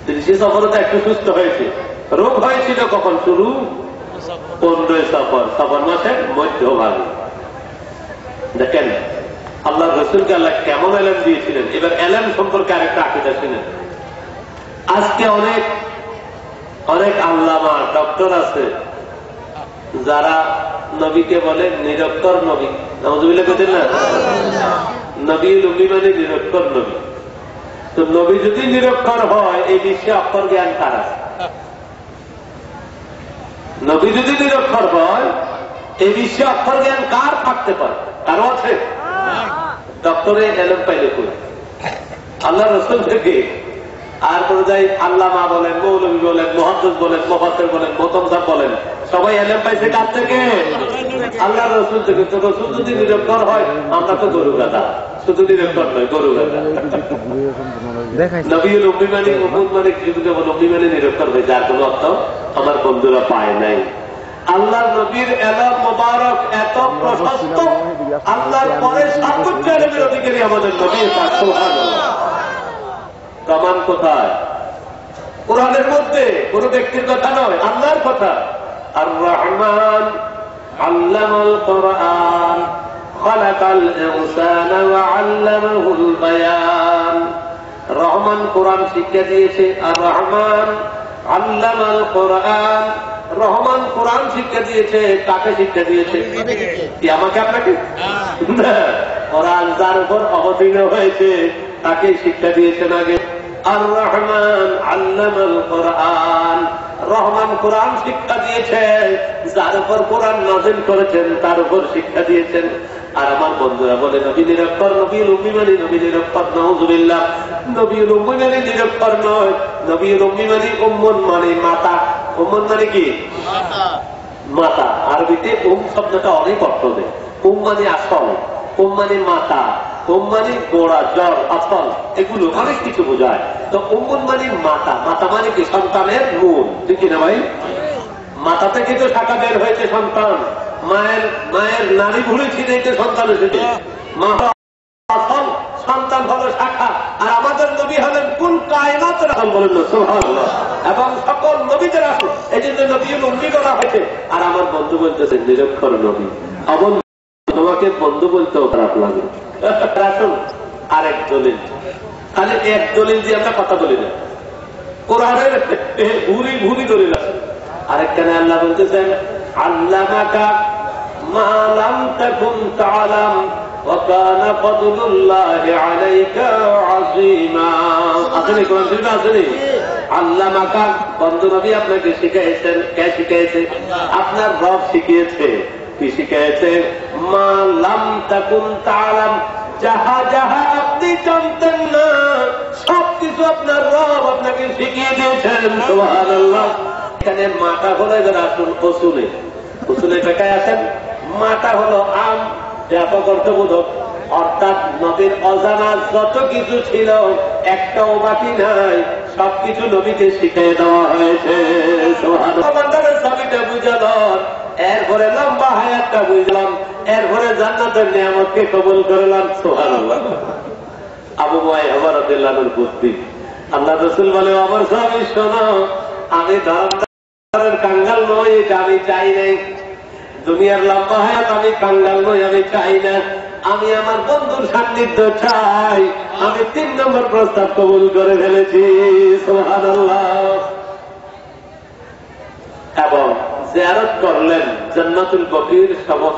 30শে সফরে তো একটু সুস্থ হয়েছে। রোগ হয়েছিল কখন শুরু? 15ই সফর, সফর মাসের মধ্যভাগে। দেখেন আল্লাহ রাসূলকে আল্লাহ কেমন এলেম দিয়েছিলেন। এবার এলেম সম্পর্কে আরেকটা আকীদা শুনেন। আজকে অনেক অনেক আল্লামা ডক্টর আছে যারা নবীকে বলে নিরক্ষর নবী। নাউযুবিল্লাহ বলেন না, নবী নবী মানে নিরক্ষর নবী। তো নবী যদি নিরক্ষর হয়, এই বিশ্বে অক্ষর জ্ঞান কার আছে? নবী যদি নিরক্ষর হয়, এই বিশ্বে অক্ষর জ্ঞান কার থাকতে পারে? কারো আছে? ডক্টরে এলেম পাইলে কই? আল্লাহ রাসূল থেকে। আর কোন যাই আল্লামা বলেন, মৌলভী বলেন, মুহাদ্দিস বলেন, মুফাসসির বলেন, মুতামসা বলেন, সবাই এলেম পাইছে কার থেকে? আল্লাহ রাসূল থেকে। তো রাসূল যদি নিরক্ষর হয়, আমরা তো গরু গাধা। শুধু নিরক্ষর নয়, গরু গাধা। নবী নবী মানে উম্মত মানে যদি নবী মানে নিরক্ষর হয়ে যায়, কোনো অর্থ আমার বন্ধুরা পায় নাই। আল্লাহর নবীর এলাম মোবারক এত প্রশস্ত, আল্লাহর পরে সর্বোচ্চ এলেমের অধিকারী আমাদের নবী। সুবহানাল্লাহ। প্রমাণ কোথায়? কোরআনের মধ্যে, কোন ব্যক্তির কথা নয়, আল্লাহর কথা। আর রহমান আল্লামাল কোরআন, খালাকাল ইনসানা ওয়া আল্লামাহুল বায়ান। রহমান কোরআন শিক্ষা দিয়েছে, আর রহমান আল্লামাল কোরআন। রহমান কোরআন শিক্ষা দিয়েছে, কাকে শিক্ষা দিয়েছে? কি আমাকে আপনাকে? কোরআন যার উপর অবতীর্ণ হয়েছে তাকে শিক্ষা দিয়েছেন আগে। আর রহমান আল্লামাল কোরআন। রহমান কোরআন শিক্ষা দিয়েছে, যার উপর কোরআন নাযিল করেছেন তার উপর শিক্ষা দিয়েছেন। আর আমার বন্ধুরা বলে নবী নিরক্ষর, নবীর উম্মি মানে নবী নিরক্ষর। নাউযুবিল্লাহ, নবীর উম্মি মানে নিরক্ষর নয়, নবীর উম্মি মানে উম্মুন মানে মাতা। উম্মুন মানে কি? মাতা। আরবিতে শব্দটা অনেক অর্থ দেয়। মানে আসল, মানে মাতা, মানে গোড়া, জড়, আসল, এগুলো অনেক কিছু বোঝায়। তো উম্মুন মানে মাতা। মাতা মানে কি? সন্তানের মূল, ঠিক না ভাই? মাথা থেকে তো শাখা বের হয়েছে সন্তান। মায়ের নারী ভুলে ছিনাইতে সন্তান এসেছে। মা আসল, সন্তান হলো শাখা। আর আমাদের নবী হলেন কুল কায়নাতের আসল, বলেন না সুবহানাল্লাহ, এবং সকল নবীদের আসল। এই জন্য নবীর উম্মি বলা হয়েছে। আর আমার বন্ধু বলতেছেন নিরক্ষর নবী। অবন্ধু, তোমাকে বন্ধু বলতেও খারাপ লাগে। আসুন আরেক দলিল, খালি এক দলিল দিয়ে আমরা কথা বলি না, কোরআনের ভুরি ভুরি দলিল আছে। আরেকখানে আল্লাহ বলতেছেন আল্লামাকা মা লাম তাকুন তাআলাম ওয়া কানা ফাদলুল্লাহি আলাইকা আযীমা। আসলে কোরআন শরীফে আছে আল্লামাকা, বন্ধু নবী আপনাকে শিখাইছেন। কে শিখাইছে? আপনার রব শিখিয়েছে। কি শিখাইছে? মা লাম তাকুন তাআলাম, যাহা যাহা আপনি জানতেন না সবকিছু আপনার রব আপনাকে শিখিয়ে দিয়েছেন। সুবহানাল্লাহ। এখানে মাটা হলো এবার আসুন উসুলে। উসুলে বেকায় আছেন। মাটা হলো আম, ব্যাপক অর্থবোধক, অর্থাৎ নবীর অজানা যত কিছু ছিল একটাও বাকি নাই, সবকিছু নবীকে শিখিয়ে দেওয়া হয়েছে। ছবিটা বুঝালাম, এরপরে লম্বা হায়াতটা বুঝলাম, এরপরে জান্নাতের নিয়ামতকে কবুল করলাম। সুবহানাল্লাহ। আবু মুয়াইয়া রাদিয়াল্লাহু বুদ্ধি, আল্লাহ রাসূল বলে আমার স্বামী শোনো, আমি ধর্মের কাঙ্গাল নই, এটা আমি চাই নাই। দুনিয়ার লম্বা হায়াত আমি কাঙ্গাল নই, আমি চাই না। আমি আমার বন্ধুর সান্নিধ্য চাই। আমি 3 নম্বর প্রস্তাব কবুল করে ফেলেছি। সুবহানাল্লাহ। এবং জিয়ারত করলেন, জান্নাতুল বকির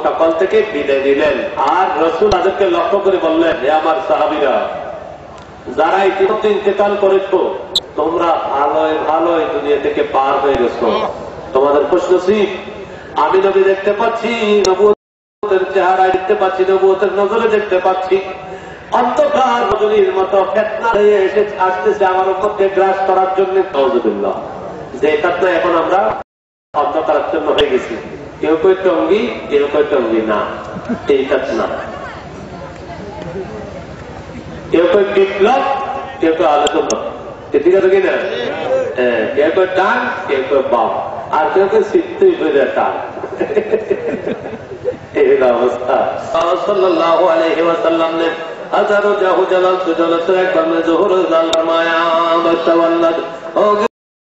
সকল থেকে বিদায় দিলেন। আর রাসূল তাদেরকে লক্ষ্য করে বললেন, হে আমার সাহাবীরা, যারা ইতিমধ্যে ইন্তেকাল করেছো, তোমরা ভালোই ভালোই দুনিয়া থেকে পার হয়ে গেছো, তোমাদের খুশনসিব। আমি নবী দেখতে পাচ্ছি, নবুয়তের চেহারা দেখতে পাচ্ছি, নবুয়তের নজরে দেখতে পাচ্ছি। অন্ধকার রজনীর মতো ফিতনা হয়ে আসতেছে আমার উপরকে গ্রাস করার জন্য। নাউযুবিল্লাহ। যে ফিতনা এখন আমরা অন্ধকারাচ্ছন্ন হয়ে গেছি। কেউ কেউ টঙ্গি, কেউ কেউ টঙ্গি না, এই ফিতনা। কেউ কেউ বিপ্লব, কেউ কেউ আলোচনা, ঠিক আছে কিনা? কেউ কেউ টান, কেউ কেউ বাম, আর কেউ কেউ সিদ্ধই হয়ে টান। এই অবস্থা। সাল্লাল্লাহু আলাইহি ওয়াসাল্লাম ने हजारों जाहु जलाल सुजल से कम जोहर लाल माया बतवल्लद हो